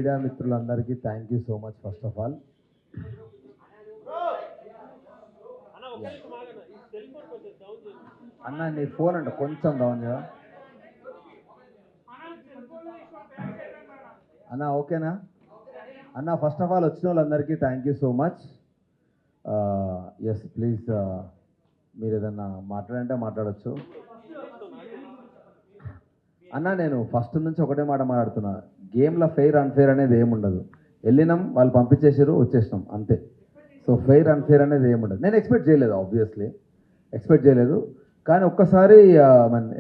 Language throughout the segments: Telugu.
మీడియా మిత్రులందరికీ thank you so much first of all. అన్న నీ ఫోన్ అంట కొంచెం డౌన్ చేయా అన్న. ఓకేనా అన్న? ఫస్ట్ ఆఫ్ ఆల్ వచ్చిన వాళ్ళందరికీ thank you so much. Yes please, మీరు ఏదన్నా మాట్లాడంటే మాట్లాడచ్చు అన్న. నేను ఫస్ట్ నుంచి ఒకటే మాట మాట్లాడుతున్నా, గేమ్లో ఫెయిర్ అన్ఫెయిర్ అనేది ఏముండదు. వెళ్ళినాం, వాళ్ళు పంపించేసారు, వచ్చేసినాం అంతే. సో ఫెయిర్ అన్ఫెయిర్ అనేది ఏముండదు. నేను ఎక్స్పెక్ట్ చేయలేదు, ఆబ్వియస్లీ ఎక్స్పెక్ట్ చేయలేదు. కానీ ఒక్కసారి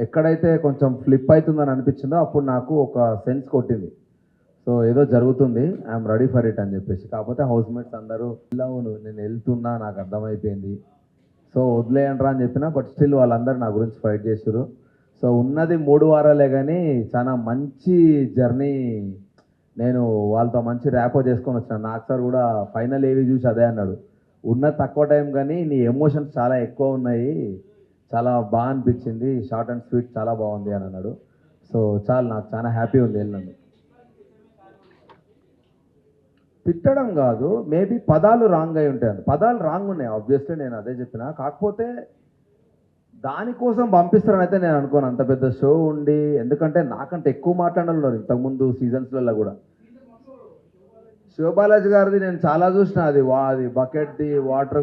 ఎక్కడైతే కొంచెం ఫ్లిప్ అవుతుందని అనిపించిందో అప్పుడు నాకు ఒక సెన్స్ కొట్టింది. సో ఏదో జరుగుతుంది, ఐఎమ్ రెడీ ఫర్ ఇట్ అని చెప్పేసి. కాకపోతే హౌస్ మేట్స్ అందరూ అవును నేను వెళ్తున్నా, నాకు అర్థమైపోయింది, సో వదిలేయండ్రా అని చెప్పినా. బట్ స్టిల్ వాళ్ళందరూ నా గురించి ఫైట్ చేశారు. సో ఉన్నది 3 వారాలే కానీ చాలా మంచి జర్నీ. నేను వాళ్ళతో మంచి ర్యాపో చేసుకొని వచ్చిన. నాకు సార్ కూడా ఫైనల్ ఏవి చూసి అదే అన్నాడు, ఉన్న తక్కువ టైం కానీ నీ ఎమోషన్స్ చాలా ఎక్కువ ఉన్నాయి, చాలా బాగా అనిపించింది, షార్ట్ అండ్ స్వీట్ చాలా బాగుంది అని అన్నాడు. సో నాకు చాలా హ్యాపీ ఉంది వెళ్ళినందు. తిట్టడం కాదు, మేబీ పదాలు రాంగ్ అయి ఉంటాయి. పదాలు రాంగ్ ఉన్నాయి ఆబ్వియస్లీ, నేను అదే చెప్పిన. కాకపోతే దానికోసం పంపిస్తారనైతే నేను అనుకోను. అంత పెద్ద షో ఉండి, ఎందుకంటే నాకంటే ఎక్కువ మాట్లాడాలన్నారు ఇంతకుముందు సీజన్స్లలో కూడా. శివబాలాజీ గారిది నేను చాలా చూసిన, అది బకెట్ది వాటర్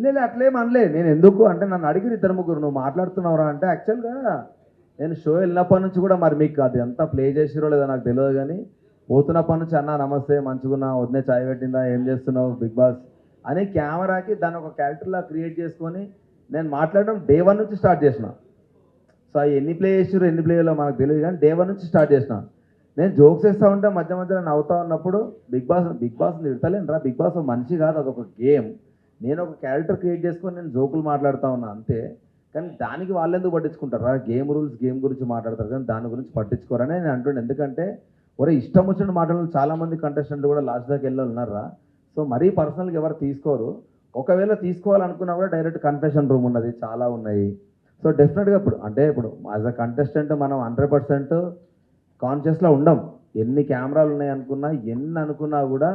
లేదు అట్లేం అనలే. నేను ఎందుకు అంటే నన్ను అడిగిన 2-3 నువ్వు మాట్లాడుతున్నావురా అంటే, యాక్చువల్గా నేను షో వెళ్ళినప్పటి నుంచి కూడా మరి మీకు అది అంతా ప్లే చేసిరో లేదో నాకు తెలియదు, కానీ పోతున్నప్పటి నుంచి అన్న నమస్తే, మంచిగున్నా, వదిలే చాయ్ పెట్టిందా, ఏం చేస్తున్నావు బిగ్ బాస్ అని కెమెరాకి దాన్ని ఒక క్యారెక్టర్లా క్రియేట్ చేసుకొని నేను మాట్లాడడం డే 1 నుంచి స్టార్ట్ చేసిన. సో అవి ఎన్ని ప్లే చేసిరో ఎన్ని ప్లేలో మనకు తెలియదు, కానీ డే 1 నుంచి స్టార్ట్ చేసిన. నేను జోక్స్ వేస్తూ ఉంటే మధ్య మధ్యలో నవ్వుతూ ఉన్నప్పుడు బిగ్ బాస్ తిడతలేను రా, బిగ్ బాస్ మనిషి కాదు, అదొక గేమ్. నేను ఒక క్యారెక్టర్ క్రియేట్ చేసుకొని నేను జోకులు మాట్లాడుతూ ఉన్నా అంతే. కానీ దానికి వాళ్ళు ఎందుకు పట్టించుకుంటారా? గేమ్ రూల్స్, గేమ్ గురించి మాట్లాడతారు కానీ దాని గురించి పట్టించుకోరని నేను అంటుండే. ఎందుకంటే ఒరే ఇష్టం వచ్చిన మాటలు చాలామంది కంటెస్టెంట్లు కూడా లాస్ట్ దాకా వెళ్ళి ఉన్నారా. సో మరీ పర్సనల్గా ఎవరు తీసుకోరు. ఒకవేళ తీసుకోవాలనుకున్నా కూడా డైరెక్ట్ కన్ఫెషన్ రూమ్ ఉన్నది, చాలా ఉన్నాయి. సో డెఫినెట్గా ఇప్పుడు యాజ్ అ కంటెస్టెంట్ మనం 100% కాన్షియస్లో ఉండం. ఎన్ని కెమెరాలు ఉన్నాయి అనుకున్నా, ఎన్ని అనుకున్నా కూడా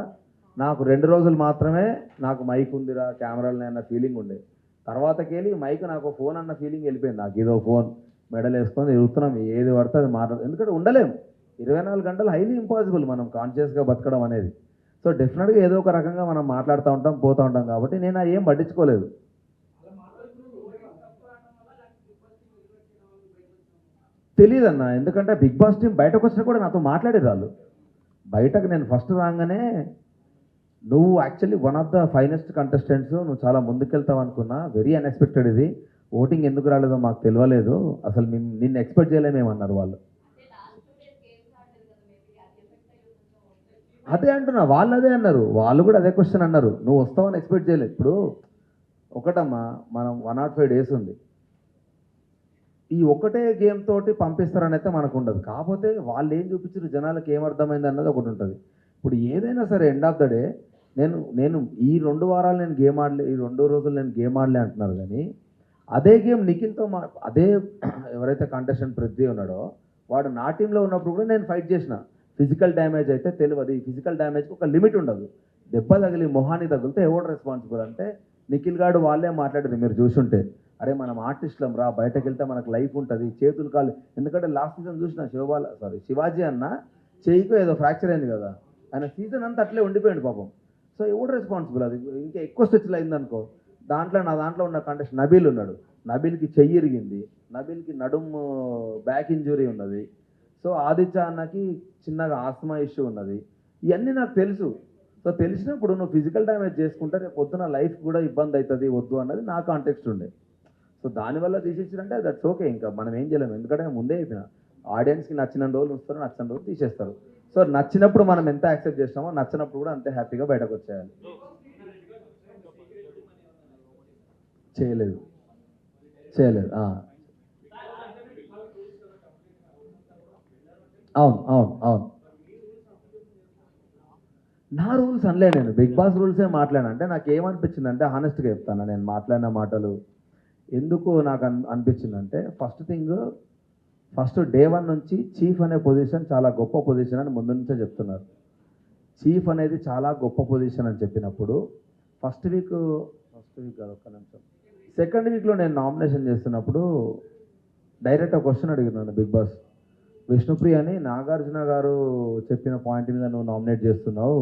నాకు 2 రోజులు మాత్రమే నాకు మైక్ ఉందిరా, కెమెరాలు ఉన్నాయన్న ఫీలింగ్ ఉండే. తర్వాతకెళ్ళి మైక్ నాకు ఫోన్ అన్న ఫీలింగ్ వెళ్ళిపోయింది. నాకు ఏదో ఫోన్ మెడల్ వేసుకొని తిరుగుతున్నాం, ఏది పడితే అది ఎందుకంటే ఉండలేము 24 గంటలు, హైలీ ఇంపాసిబుల్ మనం కాన్షియస్గా బతకడం అనేది. సో డెఫినెట్గా ఏదో ఒక రకంగా మనం మాట్లాడుతూ ఉంటాం, పోతూ ఉంటాం. కాబట్టి నేను ఏం పట్టించుకోలేదు. తెలియదన్న, ఎందుకంటే బిగ్ బాస్ టీం బయటకు వచ్చినా కూడా నాతో మాట్లాడేది వాళ్ళు. బయటకు నేను ఫస్ట్ రాగానే నువ్వు actually one of the finest contestants, నువ్వు చాలా ముందుకెళ్తావు అనుకున్నా, వెరీ అన్ఎక్స్పెక్టెడ్. ఇది ఓటింగ్ ఎందుకు రాలేదో మాకు తెలియలేదు, అసలు నిన్ను ఎక్స్పెక్ట్ చేయలేమేమన్నారు వాళ్ళు. అదే అంటున్నా, వాళ్ళు అదే అన్నారు, వాళ్ళు కూడా అదే క్వశ్చన్ అన్నారు, నువ్వు వస్తావని ఎక్స్పెక్ట్ చేయలేదు. ఇప్పుడు ఒకటమ్మా, మనం 105 డేస్ ఉంది, ఈ ఒకటే గేమ్ తోటి పంపిస్తారని అయితే మనకు ఉండదు. కాకపోతే వాళ్ళు ఏం చూపించారు, జనాలకు ఏమర్థమైంది అన్నది ఒకటి ఉంటుంది. ఇప్పుడు ఏదైనా సరే ఎండ్ ఆఫ్ ద డే నేను ఈ 2 వారాలు నేను గేమ్ ఆడలే, ఈ 2 రోజులు నేను గేమ్ ఆడలే అంటున్నారు. కానీ అదే గేమ్ నిఖిల్తో అదే ఎవరైతే కంటెస్టెంట్ పృథ్వీ ఉన్నాడో వాడు నా టీంలో ఉన్నప్పుడు కూడా నేను ఫైట్ చేసిన. ఫిజికల్ డ్యామేజ్ అయితే తెలియదు, ఈ ఫిజికల్ డ్యామేజ్కి ఒక లిమిట్ ఉండదు. దెబ్బ తగిలి మొహాన్ని తగిలితే ఎవడు రెస్పాన్సిబుల్ అంటే నిఖిల్ గాడు వాళ్ళే మాట్లాడేది మీరు చూసుంటే. అరే మనం ఆర్టిస్టులం రా, బయటకు వెళ్తే మనకు లైఫ్ ఉంటుంది, చేతులు కాళ్ళు. ఎందుకంటే లాస్ట్ సీజన్ చూసిన శివాజీ అన్న చేయికో ఏదో ఫ్రాక్చర్ అయింది కదా, ఆయన సీజన్ అంతా అట్లే ఉండిపోయింది పాపం. సో ఎవడు రెస్పాన్సిబుల్? అది ఇంకా ఎక్కువ స్ట్రెచ్లు అయిందనుకో. నా దాంట్లో ఉన్న కంటెస్ట్ నబీల్ ఉన్నాడు, నబీల్కి చెయ్యి ఇరిగింది, నబీల్కి నడుము బ్యాక్ ఇంజురీ ఉన్నది. సో ఆదిత్య అన్నకి చిన్నగా ఆస్తమా ఇష్యూ ఉన్నది. ఇవన్నీ నాకు తెలుసు. సో తెలిసినప్పుడు నువ్వు ఫిజికల్ డ్యామేజ్ చేసుకుంటే రేపు పొద్దున లైఫ్ కూడా ఇబ్బంది అవుతుంది, వద్దు అన్నది నా కాంటెక్స్ట్ ఉండే. సో దానివల్ల తీసేసారంటే దట్స్ ఓకే, ఇంకా మనం ఏం చేయలేము. ఎందుకంటే ముందే అయిపోయిన ఆడియన్స్కి నచ్చిన రోజులు వస్తారు, నచ్చిన రోజులు తీసేస్తారు. సో నచ్చినప్పుడు మనం ఎంత యాక్సెప్ట్ చేస్తామో నచ్చినప్పుడు కూడా అంతే హ్యాపీగా బయటకు వచ్చేయాలి. చేయలేదు. అవును నా రూల్స్ అనలే, నేను బిగ్ బాస్ రూల్సే మాట్లాడాను. అంటే నాకు ఏమనిపించిందంటే, హానెస్ట్గా చెప్తాను, నేను మాట్లాడిన మాటలు ఎందుకు నాకు అనిపించిందంటే, ఫస్ట్ థింగ్ ఫస్ట్ డే 1 నుంచి చీఫ్ అనే పొజిషన్ చాలా గొప్ప పొజిషన్ అని ముందు నుంచే చెప్తున్నారు. చీఫ్ అనేది చాలా గొప్ప పొజిషన్ అని చెప్పినప్పుడు ఫస్ట్ వీక్ కాదు, ఒక్క నిమిషం, సెకండ్ వీక్లో నేను నామినేషన్ చేస్తున్నప్పుడు డైరెక్ట్ క్వశ్చన్ అడిగినాను బిగ్ బాస్. విష్ణుప్రియ అని నాగార్జున గారు చెప్పిన పాయింట్ మీద నువ్వు నామినేట్ చేస్తున్నావు,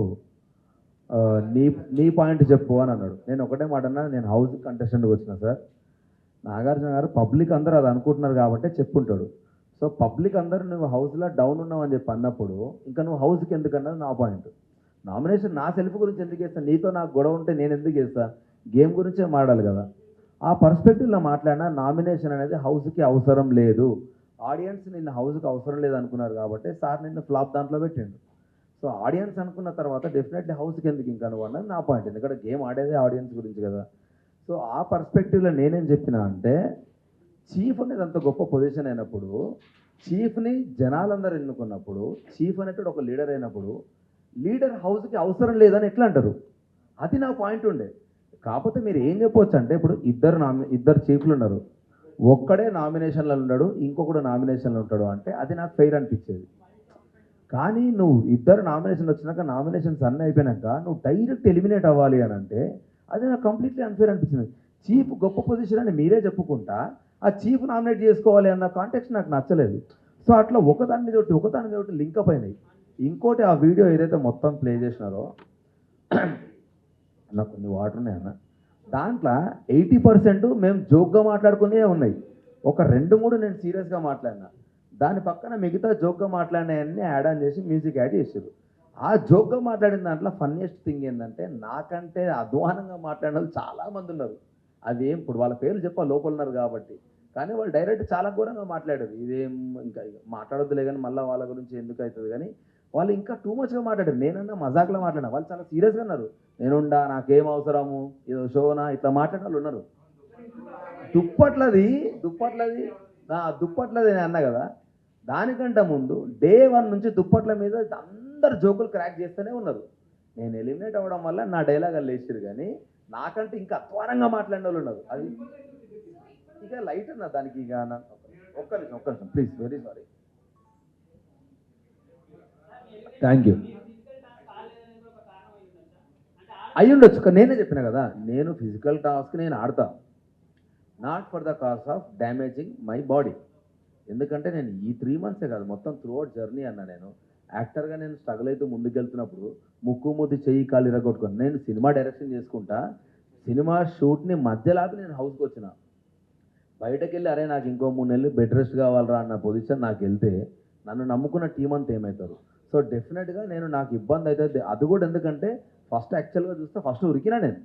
నీ నీ పాయింట్ చెప్పు అని అన్నాడు. నేను ఒకటే మాట అన్నా, నేను హౌస్ కంటెస్టెంట్కి వచ్చిన సార్, నాగార్జున గారు పబ్లిక్ అందరూ అది అనుకుంటున్నారు కాబట్టి చెప్పుంటాడు. సో పబ్లిక్ అందరూ నువ్వు హౌస్లో డౌన్ ఉన్నావు అని చెప్పి అన్నప్పుడు ఇంకా నువ్వు హౌస్కి ఎందుకన్నది నా పాయింట్. నామినేషన్ నా సెల్ఫ్ గురించి ఎందుకు చేస్తాను, నీతో నాకు గొడవ ఉంటే నేను ఎందుకు చేస్తా, గేమ్ గురించే మాట్లాడాలి కదా. ఆ పర్స్పెక్టివ్లో మాట్లాడినా నామినేషన్ అనేది హౌస్కి అవసరం లేదు, ఆడియన్స్ నిన్న హౌస్కి అవసరం లేదు అనుకున్నారు కాబట్టి సార్ నిన్ను ఫ్లాప్ దాంట్లో పెట్టిండు. సో ఆడియన్స్ అనుకున్న తర్వాత డెఫినెట్లీ హౌస్కి ఎందుకు ఇంకా నువ్వు అన్నది నా పాయింట్, ఎందుకంటే గేమ్ ఆడేదే ఆడియన్స్ గురించి కదా. సో ఆ పర్స్పెక్టివ్లో నేనేం చెప్పినా అంటే, చీఫ్ అనేది అంత గొప్ప పొజిషన్ అయినప్పుడు, చీఫ్ని జనాలందరూ ఎన్నుకున్నప్పుడు, చీఫ్ అనేటువంటి ఒక లీడర్ అయినప్పుడు లీడర్ హౌస్కి అవసరం లేదని ఎట్లా అంటారు, అది నా పాయింట్ ఉండే. కాకపోతే మీరు ఏం చెప్పవచ్చు అంటే, ఇప్పుడు ఇద్దరు చీఫ్లు ఉన్నారు, ఒక్కడే నామినేషన్లో ఉన్నాడు, ఇంకొకడు నామినేషన్లో ఉంటాడు అంటే అది నాకు ఫెయిర్ అనిపించేది. కానీ నువ్వు ఇద్దరు నామినేషన్ వచ్చినాక, నామినేషన్స్ అన్నీ అయిపోయినాక నువ్వు డైరెక్ట్ ఎలిమినేట్ అవ్వాలి అని అంటే అది నాకు కంప్లీట్లీ అన్ఫేర్ అనిపించింది. చీఫ్ గొప్ప పొజిషన్ అని మీరే చెప్పుకుంటా ఆ చీఫ్ నామినేట్ చేసుకోవాలి అన్న కాంటెక్స్ట్ నాకు నచ్చలేదు. సో అట్లా ఒకదాని మీద ఒకటి లింకప్ అయినాయి. ఇంకోటి ఆ వీడియో ఏదైతే మొత్తం ప్లే చేసినారో నాకు కొన్ని వాటర్ ఉన్నాయన్న, దాంట్లో 80% మేము జోక్గా మాట్లాడుకునే ఉన్నాయి, ఒక 2-3 నేను సీరియస్గా మాట్లాడినా, దాని పక్కన మిగతా జోక్గా మాట్లాడినవన్నీ యాడ్ ఆన్ చేసి మ్యూజిక్ యాడ్ చేసారు. ఆ జోక్గా మాట్లాడిన దాంట్లో ఫన్నీయెస్ట్ థింగ్ ఏంటంటే, నాకంటే అధ్వానంగా మాట్లాడిన వాళ్ళు చాలామంది ఉన్నారు. అది ఏం ఇప్పుడు వాళ్ళ పేర్లు చెప్పా లోపల ఉన్నారు కాబట్టి, కానీ వాళ్ళు డైరెక్ట్ చాలా ఘోరంగా మాట్లాడారు. ఇదేం ఇంకా మాట్లాడొద్దులే కానీ మళ్ళీ వాళ్ళ గురించి ఎందుకు అవుతుంది కానీ, వాళ్ళు ఇంకా టూ మచ్గా మాట్లాడారు. నేనన్నా మజాక్లో మాట్లాడినా, వాళ్ళు చాలా సీరియస్గా ఉన్నారు. నేనుండా, నాకేం అవసరము, ఏదో షోనా, ఇట్లా మాట్లాడిన వాళ్ళు ఉన్నారు. దుప్పట్లది నేను అన్నా కదా, దానికంటే ముందు డే 1 నుంచి దుప్పట్ల మీద అందరు జోకులు క్రాక్ చేస్తూనే ఉన్నారు. నేను ఎలిమినేట్ అవ్వడం వల్ల నా డైలాగ్ వాళ్ళు వేసారు, కానీ నాకంటే ఇంకా అధ్వానంగా మాట్లాడిన వాళ్ళు ఉన్నారు. అది ఇక లైట్ అన్న దానికి. ఇక ఒక్క నిమిషం please, very sorry, thank you. అయ్యి ఉండొచ్చు, నేనే చెప్పిన కదా, నేను ఫిజికల్ టాస్క్ నేను ఆడతా, not for the cause of damaging my body. ఎందుకంటే నేను ఈ 3 monthsే కాదు, మొత్తం త్రూఅవుట్ జర్నీ అన్న. నేను యాక్టర్గా నేను స్ట్రగుల్ అయితే ముందుకెళ్తున్నప్పుడు ముక్కు ముద్దు చెయ్యి కాలు ఇరగొట్టుకొని నేను సినిమా డైరెక్షన్ చేసుకుంటా, సినిమా షూట్ని మధ్యలాపి నేను హౌస్కి వచ్చిన, బయటకు వెళ్ళి అరే నాకు ఇంకో 3 నెలలు బెడ్ రెస్ట్ కావాలరా అన్న పొజిషన్ నాకు వెళ్తే నన్ను నమ్ముకున్న టీం అంతా ఏమవుతారు. సో డెఫినెట్గా నాకు ఇబ్బంది అవుతుంది. అది కూడా ఎందుకంటే యాక్చువల్గా చూస్తే ఫస్ట్ ఉరికినా నేను,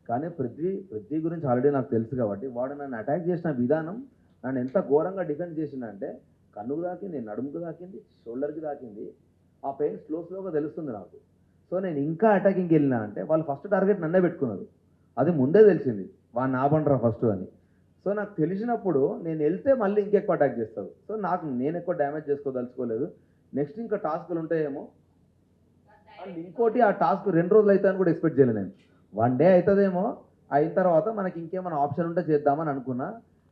కానీ పృథ్వీ గురించి ఆల్రెడీ నాకు తెలుసు కాబట్టి వాడు నన్ను అటాక్ చేసిన విధానం నన్ను ఎంత ఘోరంగా డిఫెండ్ చేసిందంటే, కన్నుకు దాకింది, నడుముకు దాకింది, షోల్డర్కి దాకింది, ఆ పెయిన్ స్లోగా తెలుస్తుంది నాకు. సో నేను ఇంకా అటాకింగ్కి వెళ్ళినా అంటే వాళ్ళు ఫస్ట్ టార్గెట్ నన్నే పెట్టుకున్నారు, అది ముందే తెలిసింది, వాడిని ఆపండ్రా ఫస్ట్ అని. సో నాకు తెలిసినప్పుడు నేను వెళ్తే మళ్ళీ ఇంకెక్కువ అటాక్ చేస్తారు. సో నేను ఎక్కువ డ్యామేజ్ చేసుకోదలుచుకోలేదు. నెక్స్ట్ ఇంకా టాస్క్లు ఉంటాయేమో, అండ్ ఇంకోటి ఆ టాస్క్ 2 రోజులు అవుతాయని కూడా ఎక్స్పెక్ట్ చేయలేదు నేను. 1 day అవుతుందేమో, అయిన తర్వాత మనకి ఇంకేమైనా ఆప్షన్ ఉంటే చేద్దామని అనుకున్నా.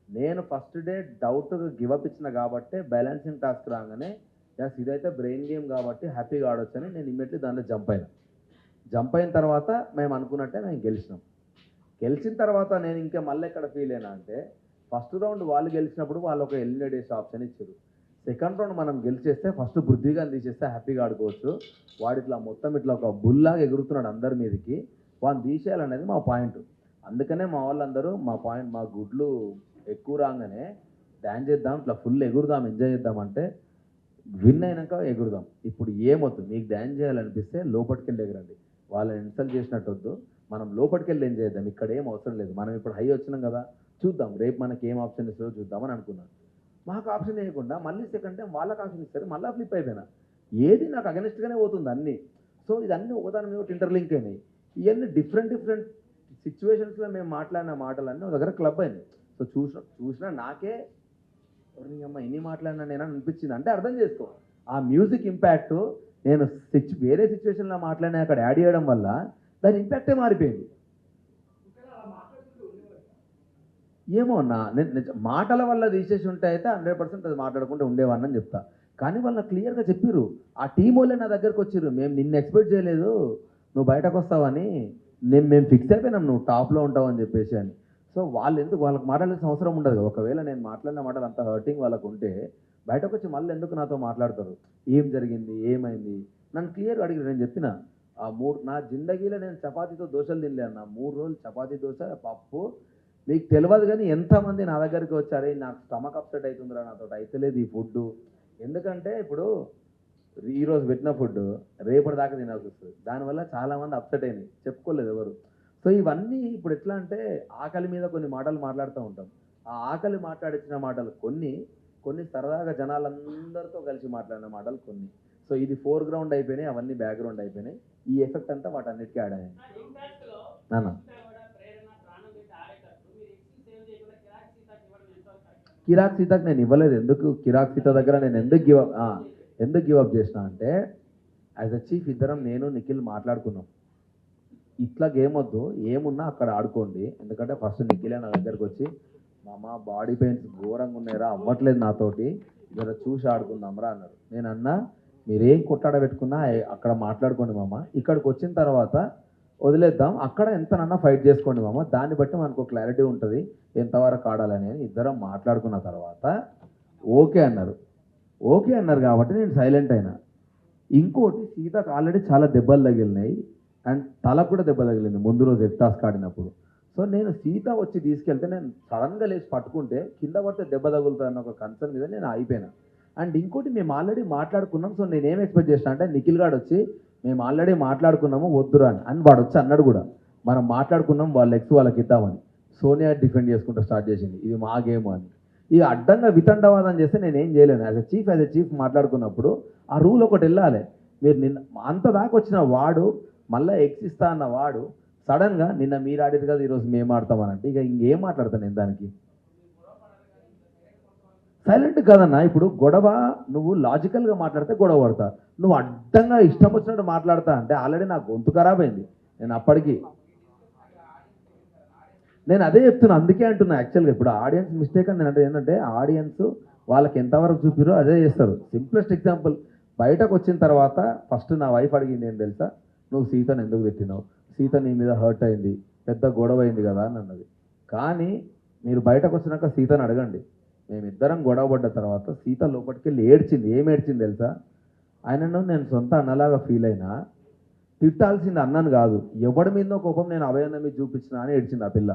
నేను ఫస్ట్ డే డౌట్ గివప్ ఇచ్చిన కాబట్టి బ్యాలెన్సింగ్ టాస్క్ రాగానే ఎస్ ఇదైతే బ్రెయిన్ గేమ్ కాబట్టి హ్యాపీగా ఆడొచ్చని నేను ఇమ్మీడియట్లీ దాంట్లో జంప్ అయిన తర్వాత మేము అనుకున్నట్టే మేము గెలిచిన తర్వాత నేను ఇంకా మళ్ళీ ఎక్కడ ఫీల్ అయినా అంటే, ఫస్ట్ రౌండ్ వాళ్ళు గెలిచినప్పుడు వాళ్ళు ఒక ఎలిమినేట్ చేసే ఆప్షన్ ఇచ్చారు. సెకండ్ రౌండ్ మనం గెలిచేస్తే ఫస్ట్ పృథ్వీగా తీసేస్తే హ్యాపీగా ఆడుకోవచ్చు, వాడు ఇట్లా మొత్తం ఇట్లా ఒక బుల్లాగా ఎగురుతున్నాడు అందరి మీదకి, వాడిని తీసేయాలనేది మా పాయింట్. అందుకనే మా వాళ్ళందరూ మా గుడ్లు ఎక్కువ రాగానే డ్యాన్స్ చేద్దాం, ఇట్లా ఫుల్ ఎగురుదాం, ఎంజాయ్ చేద్దాం అంటే, విన్ అయినాక ఎగురుదాం, ఇప్పుడు ఏమొద్దు, మీకు డ్యాన్స్ చేయాలనిపిస్తే లోపలికెళ్ళి ఎగరండి, వాళ్ళని ఇన్సల్ట్ చేసినట్టు వద్దు, మనం లోపలికెళ్ళి ఎంజాయ్ చేద్దాం, ఇక్కడ ఏం అవసరం లేదు, మనం ఇప్పుడు హై వచ్చినాం కదా, చూద్దాం రేపు మనకి ఏం ఆప్షన్ ఇస్తారో చూద్దామని అనుకున్నాను. మాకు ఆప్షన్ వేయకుండా మళ్ళీ సెకండ్ టైం వాళ్ళకి ఆప్షన్ ఇస్తారు, మళ్ళీ ఫ్లిప్ అయిపోయినా, ఏది నాకు అగెనిస్ట్గానే పోతుంది అన్నీ. సో ఇదన్నీ ఒకదాని మీద ఒకటి ఇంటర్లింక్ అయినాయి. ఇవన్నీ డిఫరెంట్ సిచ్యువేషన్స్లో మేము మాట్లాడిన మాటలన్నీ ఒక దగ్గర క్లబ్ అయినాయి. సో చూసినా నాకే అమ్మ ఇన్ని మాట్లాడినా నేను అనిపించింది. అంటే అర్థం చేసుకో, ఆ మ్యూజిక్ ఇంపాక్ట్ నేను వేరే సిచ్యువేషన్లో మాట్లాడినా అక్కడ యాడ్ చేయడం వల్ల దాని ఇంపాక్టే మారిపోయింది. ఏమో నేను మాటల వల్ల తీసేసి ఉంటే అయితే 100% అది మాట్లాడకుండా ఉండేవాడిని అని చెప్తా. కానీ వాళ్ళు క్లియర్గా చెప్పిర్రు. ఆ టీం వాళ్ళే నా దగ్గరకు వచ్చిర్రు. మేము నిన్ను ఎక్స్పెక్ట్ చేయలేదు, నువ్వు బయటకు వస్తావని. మేము ఫిక్స్ అయిపోయినాం నువ్వు టాప్లో ఉంటావు అని చెప్పేసి అని. సో వాళ్ళు ఎందుకు, వాళ్ళకి మాట్లాడాల్సిన అవసరం ఉండదు కదా. ఒకవేళ నేను మాట్లాడిన మాటలు అంత హర్టింగ్ వాళ్ళకు ఉంటే బయటకు వచ్చి మళ్ళీ ఎందుకు నాతో మాట్లాడతారు, ఏం జరిగింది, ఏమైంది. నన్ను క్లియర్గా అడిగి నేను చెప్పిన, నా జిందగీలో నేను చపాతీతో దోశలు తినలే అన్న. 3 రోజులు చపాతీ దోశ పప్పు. మీకు తెలియదు కానీ ఎంతమంది నా దగ్గరికి వచ్చారే, నాకు స్టమక్ అప్సెట్ అవుతుందిరా, నాతో అయితలేదు ఈ ఫుడ్. ఎందుకంటే ఇప్పుడు ఈరోజు పెట్టిన ఫుడ్ రేపటి దాకా తినాల్సి వస్తుంది. దానివల్ల చాలామంది అప్సెట్ అయినాయి, చెప్పుకోలేదు ఎవరు. సో ఇవన్నీ ఇప్పుడు ఎట్లా అంటే ఆకలి మీద కొన్ని మాటలు మాట్లాడుతూ ఉంటాం. ఆ ఆకలి మాట్లాడించిన మాటలు కొన్ని, కొన్ని సరదాగా జనాలందరితో కలిసి మాట్లాడిన మాటలు కొన్ని. సో ఇది ఫోర్గ్రౌండ్ అయిపోయినాయి, అవన్నీ బ్యాక్గ్రౌండ్ అయిపోయినాయి. ఈ ఎఫెక్ట్ అంతా వాటన్నిటికీ యాడ్ అయ్యాయి నాన్న. కిరాక్ సీతకు నేను ఇవ్వలేదు. ఎందుకు కిరాక్ సీత దగ్గర నేను ఎందుకు గివప్ చేసిన అంటే, యాజ్ అ చీఫ్ ఇద్దరం నేను నిఖిల్ మాట్లాడుకున్నాం, ఇట్లా గేమ్ వద్దు, ఏమున్నా అక్కడ ఆడుకోండి. ఎందుకంటే ఫస్ట్ నిఖిలే నా దగ్గరకు వచ్చి, మామ బాడీ పెయిన్స్ ఘోరంగా ఉన్నాయిరా, అవ్వట్లేదు నాతోటి, జర చూసి ఆడుకుందాంరా అన్నారు. నేను అన్నా, మీరేం కొట్టాడ పెట్టుకున్నా అక్కడ మాట్లాడుకోండి మామ, ఇక్కడికి వచ్చిన తర్వాత వదిలేద్దాం, అక్కడ ఎంతనన్నా ఫైట్ చేసుకోండి మామ, దాన్ని బట్టి మనకు క్లారిటీ ఉంటుంది ఎంతవరకు ఆడాలని. ఇద్దరం మాట్లాడుకున్న తర్వాత ఓకే అన్నారు. ఓకే అన్నారు కాబట్టి నేను సైలెంట్ అయినా. ఇంకోటి, సీతకు ఆల్రెడీ చాలా దెబ్బలు తగిలినాయి అండ్ తలకు కూడా దెబ్బ తగిలింది ముందు రోజు టాస్క్ ఆడినప్పుడు. సో నేను సీత వచ్చి తీసుకెళ్తే నేను సడన్గా లేచి పట్టుకుంటే కింద పడితే దెబ్బ తగులుతుందన్న ఒక కన్సర్న్ మీద నేను అయిపోయినా. అండ్ ఇంకోటి, మేము ఆల్రెడీ మాట్లాడుకున్నాం. సో నేనేం ఎక్స్పెక్ట్ చేసిన అంటే, నిఖిల్ గాడు వచ్చి మేము ఆల్రెడీ మాట్లాడుకున్నాము వద్దురా అని వాడు వచ్చి అన్నాడు కూడా, మనం మాట్లాడుకున్నాం వాళ్ళ ఎక్స్ వాళ్ళకి ఇద్దామని. సోనియా డిఫెండ్ చేసుకుంటూ స్టార్ట్ చేసింది, ఇది మా గేమ్ అని. ఇక అడ్డంగా వితండవాదం చేస్తే నేనేం చేయలేను. యాజ్ ఎ చీఫ్ మాట్లాడుకున్నప్పుడు ఆ రూల్ ఒకటి వెళ్ళాలి. మీరు నిన్న అంత దాకా వచ్చిన వాడు, మళ్ళీ ఎక్స్ ఇస్తా అన్న వాడు సడన్గా నిన్న మీరు ఆడేది కదా ఈరోజు మేము ఆడతామనంటే ఇక ఇంకేం మాట్లాడతాను నేను దానికి. సైలెంట్ కదన్నా. ఇప్పుడు గొడవ నువ్వు లాజికల్గా మాట్లాడితే గొడవ పడతా, నువ్వు అడ్డంగా ఇష్టం వచ్చినట్టు మాట్లాడతా అంటే ఆల్రెడీ నా గొంతు ఖరాబ్ అయింది. నేను అప్పటికి నేను అదే చెప్తున్నా, అందుకే అంటున్నా. యాక్చువల్గా ఇప్పుడు ఆడియన్స్ మిస్టేక్ అని నేను అంటే ఏంటంటే, ఆడియన్స్ వాళ్ళకి ఎంతవరకు చూపిరో అదే చేస్తారు. సింప్లెస్ట్ ఎగ్జాంపుల్, బయటకు వచ్చిన తర్వాత ఫస్ట్ నా వైఫ్ అడిగింది ఏం తెలుసా, నువ్వు సీతను ఎందుకు తిట్టినావు, సీత నీ మీద హర్ట్ అయింది, పెద్ద గొడవ అయింది కదా అని అన్నది. కానీ మీరు బయటకు వచ్చినాక సీతను అడగండి, మేమిద్దరం గొడవ పడ్డ తర్వాత సీత లోపలికి వెళ్ళి ఏడ్చింది. ఏం ఏడ్చింది తెలుసా, ఆయనను నేను సొంత అన్నలాగా ఫీల్ అయినా, తిట్టాల్సింది అన్నను కాదు, ఎవడి మీదో కోపం నేను అభయన్న మీద చూపించిన అని ఏడ్చింది ఆ పిల్ల.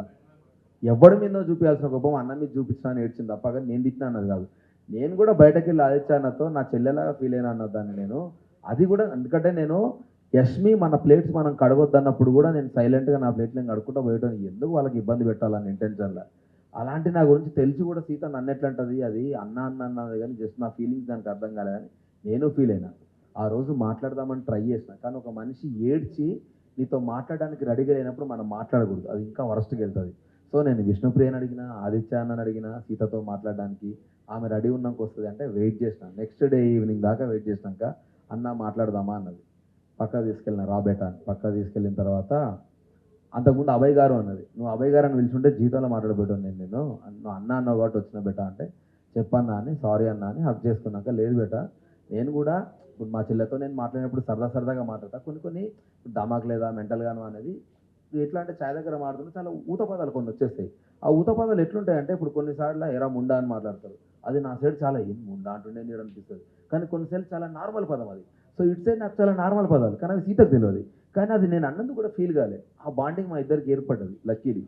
ఎవడి మీదో చూపించాల్సిన కోపం అన్న మీద చూపించిన అని ఏడ్చింది తప్ప, కానీ నేను తిట్టినా అన్నది కాదు. నేను కూడా బయటకు వెళ్ళి ఆదిత్యన్నతో నా చెల్లెలాగా ఫీల్ అయినా అన్న దాన్ని నేను. అది కూడా ఎందుకంటే నేను యష్మి మన ప్లేట్స్ మనం కడగొద్దన్నప్పుడు కూడా నేను సైలెంట్గా నా ప్లేట్లు నేను కడుక్కుంటూ పోయటం, ఎందుకు వాళ్ళకి ఇబ్బంది పెట్టాలని ఇంటెన్షన్లో. అలాంటి నా గురించి తెలిసి కూడా సీత నన్ను ఎట్లంటది, అది అన్న అన్నది కానీ జస్ట్ నా ఫీలింగ్స్ దానికి అర్థం కాలేదని నేను ఫీల్ అయినా. ఆ రోజు మాట్లాడదామని ట్రై చేసిన, కానీ ఒక మనిషి ఏడ్చి నీతో మాట్లాడడానికి రెడీగా లేనప్పుడు మనం మాట్లాడకూడదు, అది ఇంకా వరస్ట్కి వెళ్తుంది. సో నేను విష్ణుప్రియని అడిగిన, ఆదిత్య అన్నని అడిగిన సీతతో మాట్లాడడానికి, ఆమె రెడీ ఉన్నాక వస్తుంది అంటే వెయిట్ చేసిన. నెక్స్ట్ డే ఈవినింగ్ దాకా వెయిట్ చేసినాక అన్న మాట్లాడదామా అన్నది. పక్కా తీసుకెళ్ళిన, రాబేటా అని పక్కా తీసుకెళ్ళిన తర్వాత అంతకుముందు అభయ్ గారు అన్నది, నువ్వు అభయ్ గారు అని పిలుచుంటే జీతంలో మాట్లాడబెట్టాను నేను నువ్వు అన్న అన్న కాబట్టి వచ్చిన బెట అంటే, చెప్పన్నా అని సారీ అన్న అని హక్ చేసుకున్నాక, లేదు బెట నేను కూడా ఇప్పుడు మా చెల్లెతో నేను మాట్లాడినప్పుడు సరదాగా మాట్లాడతా, కొన్ని దమాక్ లేదా మెంటల్గాను అనేది. ఎట్లా అంటే ఛాయ్ దగ్గర మాట్లాడుతుంటే చాలా ఊత పదాలు కొన్ని వచ్చేస్తాయి. ఆ ఊత పదాలు ఎట్లుంటాయంటే, ఇప్పుడు కొన్నిసార్లు ఎరా ముండా అని మాట్లాడతారు, అది నా సైడ్ చాలా ఏం ముండా అంటుండే నీడు అనిపిస్తుంది, కానీ కొన్నిసార్లు చాలా నార్మల్ పదం అది. సో ఇటు సైడ్ నాకు చాలా నార్మల్ పదాలు, కానీ అది సీతకు తెలియదు. కానీ అది నేను అన్నందుకు కూడా ఫీల్ కాలే. ఆ బాండింగ్ మా ఇద్దరికి ఏర్పడ్డది లక్కీది.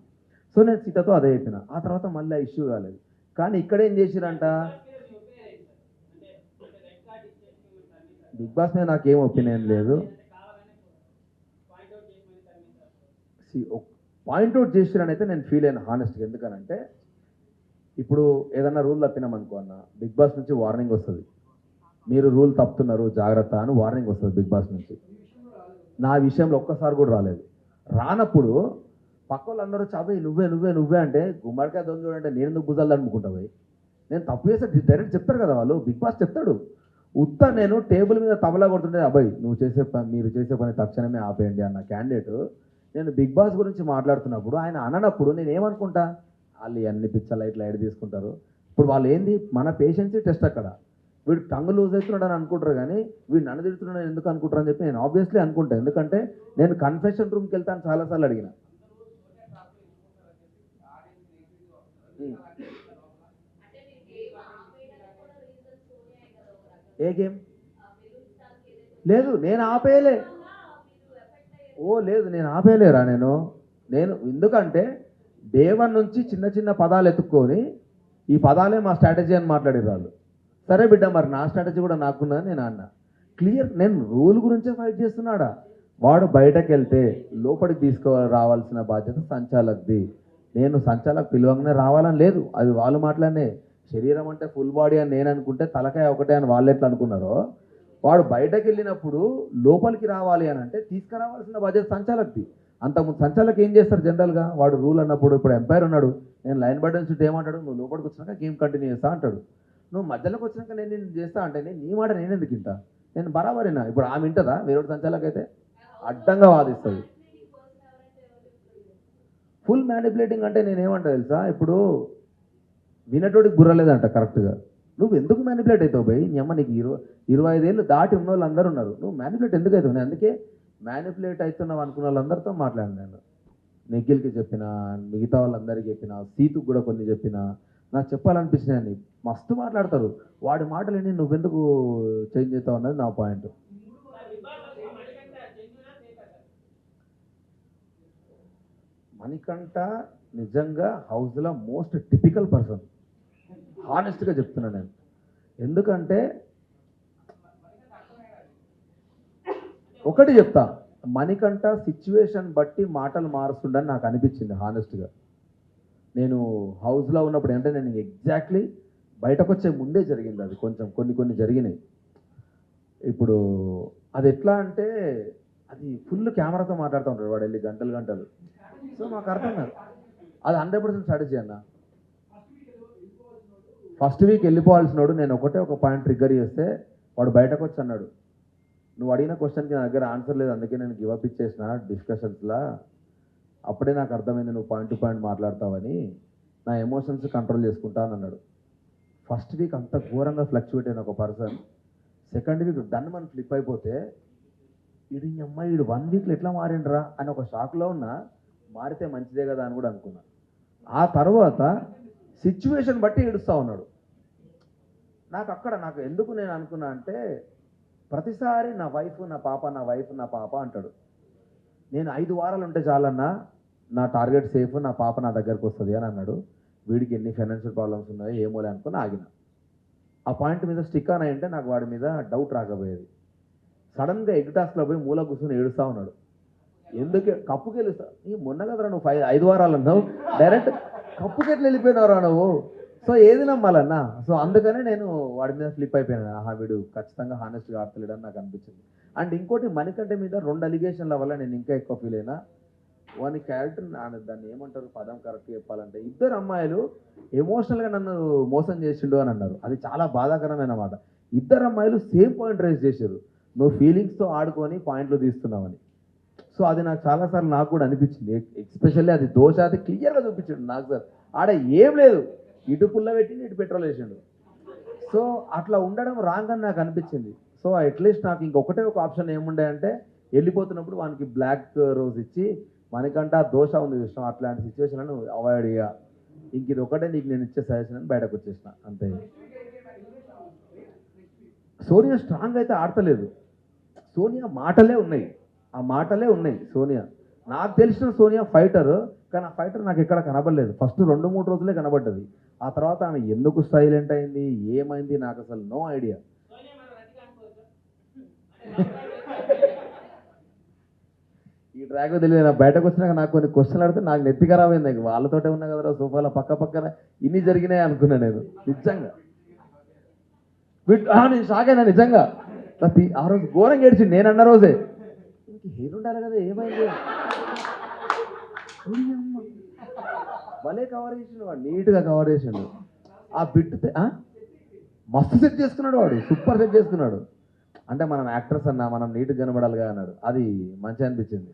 సో నేను సీతతో అదే చెప్పిన. ఆ తర్వాత మళ్ళీ ఆ ఇష్యూ కాలేదు. కానీ ఇక్కడ ఏం చేసిరంట, బిగ్ బాస్ మీద నాకేం ఒపీనియన్ లేదు. పాయింట్అవుట్ చేసిరని అయితే నేను ఫీల్ అయినా హానెస్ట్గా. ఎందుకనంటే ఇప్పుడు ఏదన్నా రూల్ తప్పినామనుకో అన్న, బిగ్ బాస్ నుంచి వార్నింగ్ వస్తుంది, మీరు రూల్ తప్పుతున్నారు జాగ్రత్త అని వార్నింగ్ వస్తుంది బిగ్ బాస్ నుంచి. నా విషయంలో ఒక్కసారి కూడా రాలేదు. రానప్పుడు పక్క వాళ్ళందరూ చాబోయి నువ్వే అంటే, గుమ్మడికాయ దొంగ చూడంటే నేను ఎందుకు భుజాలు అనుకుంటావు. నేను తప్పు చేస్తే డైరెక్ట్ చెప్తారు కదా వాళ్ళు, బిగ్ బాస్ చెప్తాడు. నేను టేబుల్ మీద తబలా కొడుతుంటే, అబ్బాయి మీరు చేసే పని తక్షణమే ఆపేయండి అన్న క్యాండిడేట్ నేను బిగ్ బాస్ గురించి మాట్లాడుతున్నప్పుడు ఆయన అననప్పుడు నేను ఏమనుకుంటా, వాళ్ళు అన్ని పిచ్చర్లు ఇట్లా ఎడ తీసుకుంటారు. ఇప్పుడు వాళ్ళు ఏంది మన పేషెన్సీ టెస్ట్ అక్కడ. వీడు టంగ్ లూజ్ అవుతున్నాడు అని అనుకుంటారు కానీ వీడు నన్ను తిడుతున్నాడు ఎందుకు అనుకుంటారు అని చెప్పి నేను ఆబ్వియస్లీ అనుకుంటాను. ఎందుకంటే నేను కన్ఫెషన్ రూమ్కి వెళ్తాను చాలాసార్లు అడిగిన. ఏ గేమ్ లేదు నేను ఆపేయలే. ఓ లేదు నేను ఆపేయలేరా నేను ఎందుకంటే డే 1 నుంచి చిన్న చిన్న పదాలు ఎత్తుక్కొని ఈ పదాలే మా స్ట్రాటజీ అని మాట్లాడారు వాళ్ళు. సరే బిడ్డ మరి నా స్ట్రాటజీ కూడా నాకున్నదని నేను అన్నా. క్లియర్ నేను రూల్ గురించే ఫైట్ చేస్తున్నాడా. వాడు బయటకు వెళ్తే లోపలికి రావాల్సిన బాధ్యత సంచాలక్ది. నేను సంచాలక్ పిలవంగానే రావాలని లేదు, అది వాళ్ళు మాట్లాడినే. శరీరం అంటే ఫుల్ బాడీ అని నేను అనుకుంటే తలకాయ ఒకటే అని వాళ్ళు ఎట్లా అనుకున్నారో, వాడు బయటకు వెళ్ళినప్పుడు లోపలికి రావాలి అని అంటే తీసుకురావాల్సిన బాధ్యత సంచాలక్ది. అంతకుముందు సంచాలక్ ఏం చేస్తారు జనరల్గా, వాడు రూల్ అన్నప్పుడు ఇప్పుడు ఎంపైర్ ఉన్నాడు, నేను లైన్ బటన్ చుట్టూ ఏమంటాడు, నువ్వు లోపలికి వచ్చినాక గేమ్ కంటిన్యూ చేస్తా అంటాడు. నువ్వు మధ్యలోకి వచ్చినాక నేను చేస్తా అంటే నీ మాట నేను ఎందుకు వింటా. నేను బరాబరినా. ఇప్పుడు ఆమె వింటదా వేరే సంచాలక్ అయితే అడ్డంగా వాదిస్తుంది. ఫుల్ మ్యానిపులేటింగ్ అంటే నేనేమంటా తెలుసా, ఇప్పుడు వినటోడికి బుర్రలేదంట కరెక్ట్గా. నువ్వు ఎందుకు మ్యానిపులేట్ అవుతావు భయ్, నీ అమ్మ నీకు 25 ఏళ్ళు దాటి ఉన్న వాళ్ళు అందరూ ఉన్నారు, నువ్వు మ్యానిపులేట్ ఎందుకు అవుతావు. నేను అందుకే మ్యానిపులేట్ అవుతున్నావు అనుకున్న వాళ్ళందరితో మాట్లాడినాను. నేను నిఖిల్కి చెప్పిన, మిగతా వాళ్ళందరికీ చెప్పిన, సీతుకు కూడా కొన్ని చెప్పిన. నాకు చెప్పాలనిపించినాయని మస్తు మాట్లాడతారు. వాడి మాటలు విని నువ్వెందుకు చేంజ్ అవుతావు అన్నది నా పాయింట్. మణికంఠ నిజంగా హౌస్లో మోస్ట్ టిపికల్ పర్సన్, హానెస్ట్గా చెప్తున్నా నేను. ఎందుకంటే ఒకటి చెప్తా, మణికంఠ సిచ్యువేషన్ బట్టి మాటలు మారుస్తుండని నాకు అనిపించింది హానెస్ట్గా. నేను హౌస్లో ఉన్నప్పుడు అంటే నేను ఎగ్జాక్ట్లీ బయటకు వచ్చే ముందే జరిగింది అది, కొంచెం కొన్ని జరిగినాయి. ఇప్పుడు అది ఎట్లా అంటే అది ఫుల్ కెమెరాతో మాట్లాడుతూ ఉంటాడు వాడు వెళ్ళి గంటలు. సో మాకు అర్థం కాదు, అది 100% స్ట్రాటజీ అన్న. ఫస్ట్ వీక్ వెళ్ళిపోవాల్సినోడు నేను ఒక పాయింట్ ట్రిగ్గర్ చేస్తే వాడు బయటకు వచ్చి అన్నాడు, నువ్వు అడిగిన క్వశ్చన్కి నా దగ్గర ఆన్సర్ లేదు, అందుకే నేను గివప్ ఇచ్చేసిన డిస్కషన్స్లా. అప్పుడే నాకు అర్థమైంది నువ్వు పాయింట్ టు పాయింట్ మాట్లాడతావని, నా ఎమోషన్స్ కంట్రోల్ చేసుకుంటా అని అన్నాడు. ఫస్ట్ వీక్ అంత ఘోరంగా ఫ్లక్చువేట్ అయిన ఒక పర్సన్ సెకండ్ వీక్ డన్ మనం ఫ్లిప్ అయిపోతే వీడి అమ్మాయి 1 వీక్లో ఎట్లా మారిండ్రా అని ఒక షాక్లో ఉన్నా. మారితే మంచిదే కదా అని కూడా అనుకున్నా. ఆ తర్వాత సిచ్యువేషన్ బట్టి ఏడుస్తూ ఉన్నాడు. నాకు ఎందుకు నేను అనుకున్నా అంటే, ప్రతిసారి నా వైఫ్ నా పాప అంటాడు. నేను 5 వారాలు ఉంటే చాలన్నా నా టార్గెట్ సేఫ్, నా పాప నా దగ్గరకు వస్తుంది అని అన్నాడు. వీడికి ఎన్ని ఫైనాన్షియల్ ప్రాబ్లమ్స్ ఉన్నాయో ఏమోలే అనుకుని ఆగిన. ఆ పాయింట్ మీద స్టిక్ అని అంటే నాకు వాడి మీద డౌట్ రాకపోయేది. సడన్గా ఎగ్టాస్లో పోయి మూల కూర్చొని ఏడుస్తూ ఉన్నాడు. ఎందుకే కప్పుకి వెళ్ళిస్తా, మొన్న కదరా నువ్వు 5 వారాలు అన్నావు, డైరెక్ట్ కప్పుకి ఎట్లా వెళ్ళిపోయినావురా నువ్వు. సో ఏది నమ్మాలన్నా. సో అందుకనే నేను వాడి మీద ఫ్లిప్ అయిపోయాను. వీడు ఖచ్చితంగా హానెస్ట్గా ఆడతలేడని నాకు అనిపించింది. అండ్ ఇంకోటి మణికంఠ మీద 2 అలిగేషన్ల వల్ల నేను ఇంకా ఎక్కువ ఫీల్ అయినా. వాని క్యారెక్టర్ దాన్ని ఏమంటారు పదం కరెక్ట్గా చెప్పాలంటే, 2 అమ్మాయిలు ఎమోషనల్గా నన్ను మోసం చేసిండు అని అన్నారు. అది చాలా బాధాకరమైన మాట. 2 అమ్మాయిలు సేమ్ పాయింట్ రైజ్ చేశారు, నువ్వు ఫీలింగ్స్తో ఆడుకొని పాయింట్లు తీస్తున్నావని. సో అది నాకు చాలాసార్లు నాకు కూడా అనిపించింది. ఎస్పెషల్లీ అది దోష అది క్లియర్గా చూపించాడు నాకు. సార్ ఆడ ఏం లేదు, ఇటు పుల్ల పెట్టిండు ఇటు పెట్రోల్ వేసిండు. సో అట్లా ఉండడం రాంగ్ అని నాకు అనిపించింది. సో అట్లీస్ట్ నాకు ఇంకొకటే ఒక ఆప్షన్ ఏముండే అంటే, వెళ్ళిపోతున్నప్పుడు వానికి బ్లాక్ రోజ్ ఇచ్చి మనకంట దోష ఉంది విషయం, అట్లాంటి సిచ్యువేషన్లను అవాయిడ్ చేయ, ఇంక ఇది ఒకటే నీకు నేను ఇచ్చే సజెషన్ అని బయటకు వచ్చేసిన అంతే. సోనియా స్ట్రాంగ్ అయితే ఆడతలేదు, సోనియా మాటలే ఉన్నాయి. సోనియా నాకు తెలిసిన సోనియా ఫైటర్, కానీ ఆ ఫైటర్ నాకు ఎక్కడ కనబడలేదు. ఫస్ట్ 2-3 రోజులే కనబడ్డది. ఆ తర్వాత ఆమె ఎందుకు సైలెంట్ అయింది ఏమైంది నాకు అసలు నో ఐడియా. ఈ ట్రాక్ తెలియదు. నా బయటకు వచ్చినాక నాకు కొన్ని క్వశ్చన్లు అడితే నాకు నెత్తి ఖరాబ్ అయింది. వాళ్ళతోటే ఉన్నా కదరా సోఫాలో పక్కన ఇన్ని జరిగినాయి అనుకున్నా నేను నిజంగా. నేను షాక్ అయినా నిజంగా. ఆ రోజు ఘోరంగా ఏడ్చింది. నేను అన్న రోజే ఇంక హెయిర్ ఉండాలి కదా ఏమైంది, భలే కవర్ చేసిండు వాడు, నీట్గా కవర్ చేసిండు. ఆ బిట్ మస్తు సెట్ చేసుకున్నాడు వాడు, సూపర్ సెట్ చేసుకున్నాడు. అంటే మనం యాక్టర్స్ అన్నా మనం నీట్గా కనబడాలిగా అన్నాడు, అది మంచిగా అనిపించింది.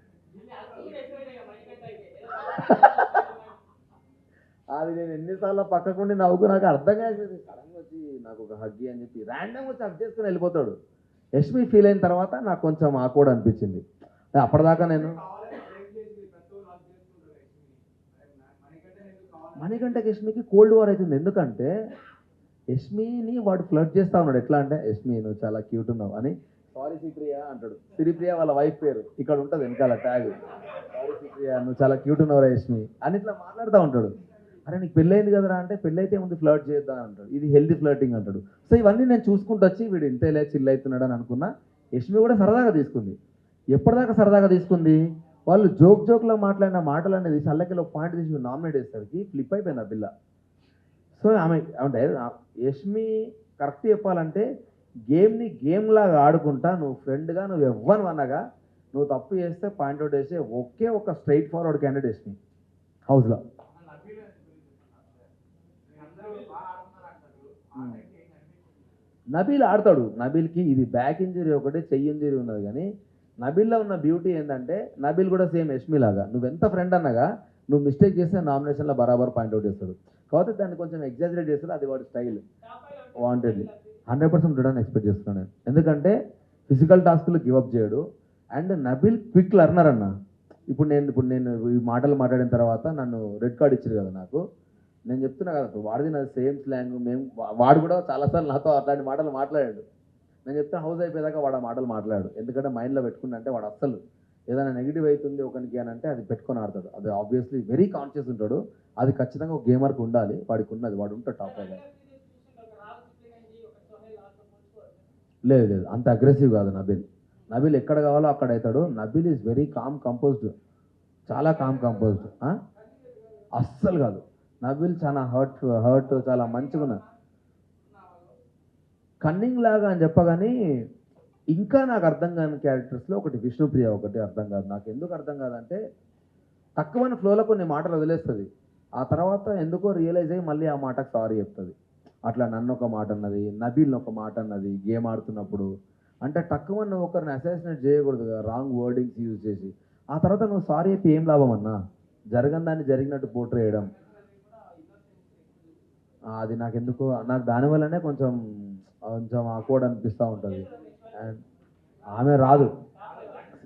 అది నేను ఎన్నిసార్లు పక్కకుండి నవ్వుకు నాకు అర్థం కాదు. సడన్గా వచ్చి నాకు ఒక హగ్గి అని చెప్పి ర్యాండమ్గా వచ్చి హగ్ చేసుకుని వెళ్ళిపోతాడు. యష్మి ఫీల్ అయిన తర్వాత నాకు కొంచెం ఆక్వర్డ్ అనిపించింది. అప్పటిదాకా నేను మణికంఠకి యష్మికి కోల్డ్ వార్ అవుతుంది. ఎందుకంటే యష్మిని వాడు ఫ్లర్ట్ చేస్తా ఉన్నాడు. ఎట్లా అంటే యష్మి నువ్వు చాలా క్యూట్ ఉన్నావు అని, సారీ శ్రీప్రియ అంటాడు. శ్రీప్రియ వాళ్ళ వైఫ్ పేరు ఇక్కడ ఉంటుంది వెనకాల ట్యాగ్. సారీ శ్రీప్రియ నువ్వు చాలా క్యూట్ ఉన్నావురా యష్మి అని ఇట్లా మాట్లాడుతూ ఉంటాడు. అరే నీకు పెళ్ళైంది కదరా అంటే పెళ్ళైతే ముందు ఫ్లర్ట్ చేద్దాం అంటాడు. ఇది హెల్దీ ఫ్లర్టింగ్ అంటాడు. సో ఇవన్నీ నేను చూసుకుంటూ వచ్చి వీడు ఇంతేలే చిల్ అవుతున్నాడు అని అనుకున్నా. యష్మి కూడా సరదాగా తీసుకుంది. ఎప్పటిదాకా సరదాగా తీసుకుంది, వాళ్ళు జోక్లో మాట్లాడిన మాటలు అనేది చల్లకిలో పాయింట్ తీసి నామినేట్ చేసేసరికి ఫ్లిప్ అయిపోయింది ఆ పిల్ల. సో ఆమె అంటే యష్మి కరెక్ట్ చెప్పాలంటే గేమ్ని గేమ్ లాగా ఆడుకుంటా నువ్వు ఫ్రెండ్గా నువ్వు ఎవ్వను అన్నగా నువ్వు తప్పు చేస్తే పాయింట్అవుట్ చేసే ఒకే ఒక స్ట్రైట్ ఫార్వర్డ్ క్యాండిడేట్ యష్మి హౌస్లో. నబీల్ ఆడతాడు. నబీల్కి ఇది బ్యాక్ ఇంజరీ ఒకటి, చెయ్యి ఇంజరీ ఉన్నది. కానీ నబీల్లో ఉన్న బ్యూటీ ఏంటంటే నబీల్ కూడా సేమ్ యష్మి లాగా నువ్వు ఎంత ఫ్రెండ్ అన్నగా నువ్వు మిస్టేక్ చేస్తే నామినేషన్లో బరాబర్ పాయింట్అవుట్ చేస్తాడు. కాబట్టి దాన్ని కొంచెం ఎగ్జాజరేట్ చేస్తాడు. అది వాడి స్టైల్. వాంటెడ్లీ 100% ఉండడానికి ఎక్స్పెక్ట్ చేస్తున్నాను నేను. ఎందుకంటే ఫిజికల్ టాస్క్లు గివప్ చేయడు. అండ్ నబీల్ క్విక్ లర్నర్ అన్న. ఇప్పుడు నేను ఈ మాటలు మాట్లాడిన తర్వాత నన్ను రెడ్ కార్డ్ ఇచ్చారు కదా నాకు. నేను చెప్తున్నా కదా వాడిది నాది సేమ్ స్లాంగ్. వాడు కూడా చాలాసార్లు నాతో అట్లాంటి మాటలు మాట్లాడాడు. నేను చెప్తాను హౌస్ అయిపోయేదాకా వాడు ఆ మాటలు మాట్లాడాడు. ఎందుకంటే మైండ్లో పెట్టుకున్నా అంటే వాడు అస్సలు ఏదైనా నెగిటివ్ అవుతుంది ఒకరికి అని అంటే అది పెట్టుకొని ఆడతాడు. అది ఆబ్వియస్లీ వెరీ కాన్షియస్ ఉంటాడు. అది ఖచ్చితంగా ఒక గేమర్కి ఉండాలి. వాడికి ఉన్నది. వాడు ఉంటాడు టాప్ ఫైవ్లో. లేదు అంత అగ్రెసివ్ కాదు నబీల్. నబీల్ ఎక్కడ కావాలో అక్కడ అవుతాడు. Nabeel is very calm composed. చాలా కామ్ కంపోజ్డ్. అస్సలు కాదు. నబీల్ చాలా హర్ట్ చాలా మంచిగా ఉన్నాడు. కన్నింగ్ లాగా అని చెప్పగాని ఇంకా నాకు అర్థం కాని క్యారెక్టర్స్లో ఒకటి విష్ణుప్రియ ఒకటి అర్థం కాదు. నాకు ఎందుకు అర్థం కాదంటే తక్కువని ఫ్లోలో కొన్ని మాటలు వదిలేస్తుంది. ఆ తర్వాత ఎందుకో రియలైజ్ అయ్యి మళ్ళీ ఆ మాటకు సారీ చెప్తుంది. అట్లా నన్ను ఒక మాట అన్నది, నబీల్ని ఒక మాట అన్నది గేమ్ ఆడుతున్నప్పుడు. అంటే తక్కువ నువ్వు ఒకరిని అసాసినేట్ చేయకూడదు కదా రాంగ్ వర్డింగ్స్ యూజ్ చేసి. ఆ తర్వాత నువ్వు సారీ చెప్పి ఏం లాభం అన్నా? జరగని దాన్ని జరిగినట్టు పోర్ట్రే చేయడం అది నాకు ఎందుకో నాకు దానివల్లనే కొంచెం ఆక్వర్డ్ అనిపిస్తూ ఉంటుంది. అండ్ ఆమె రాదు.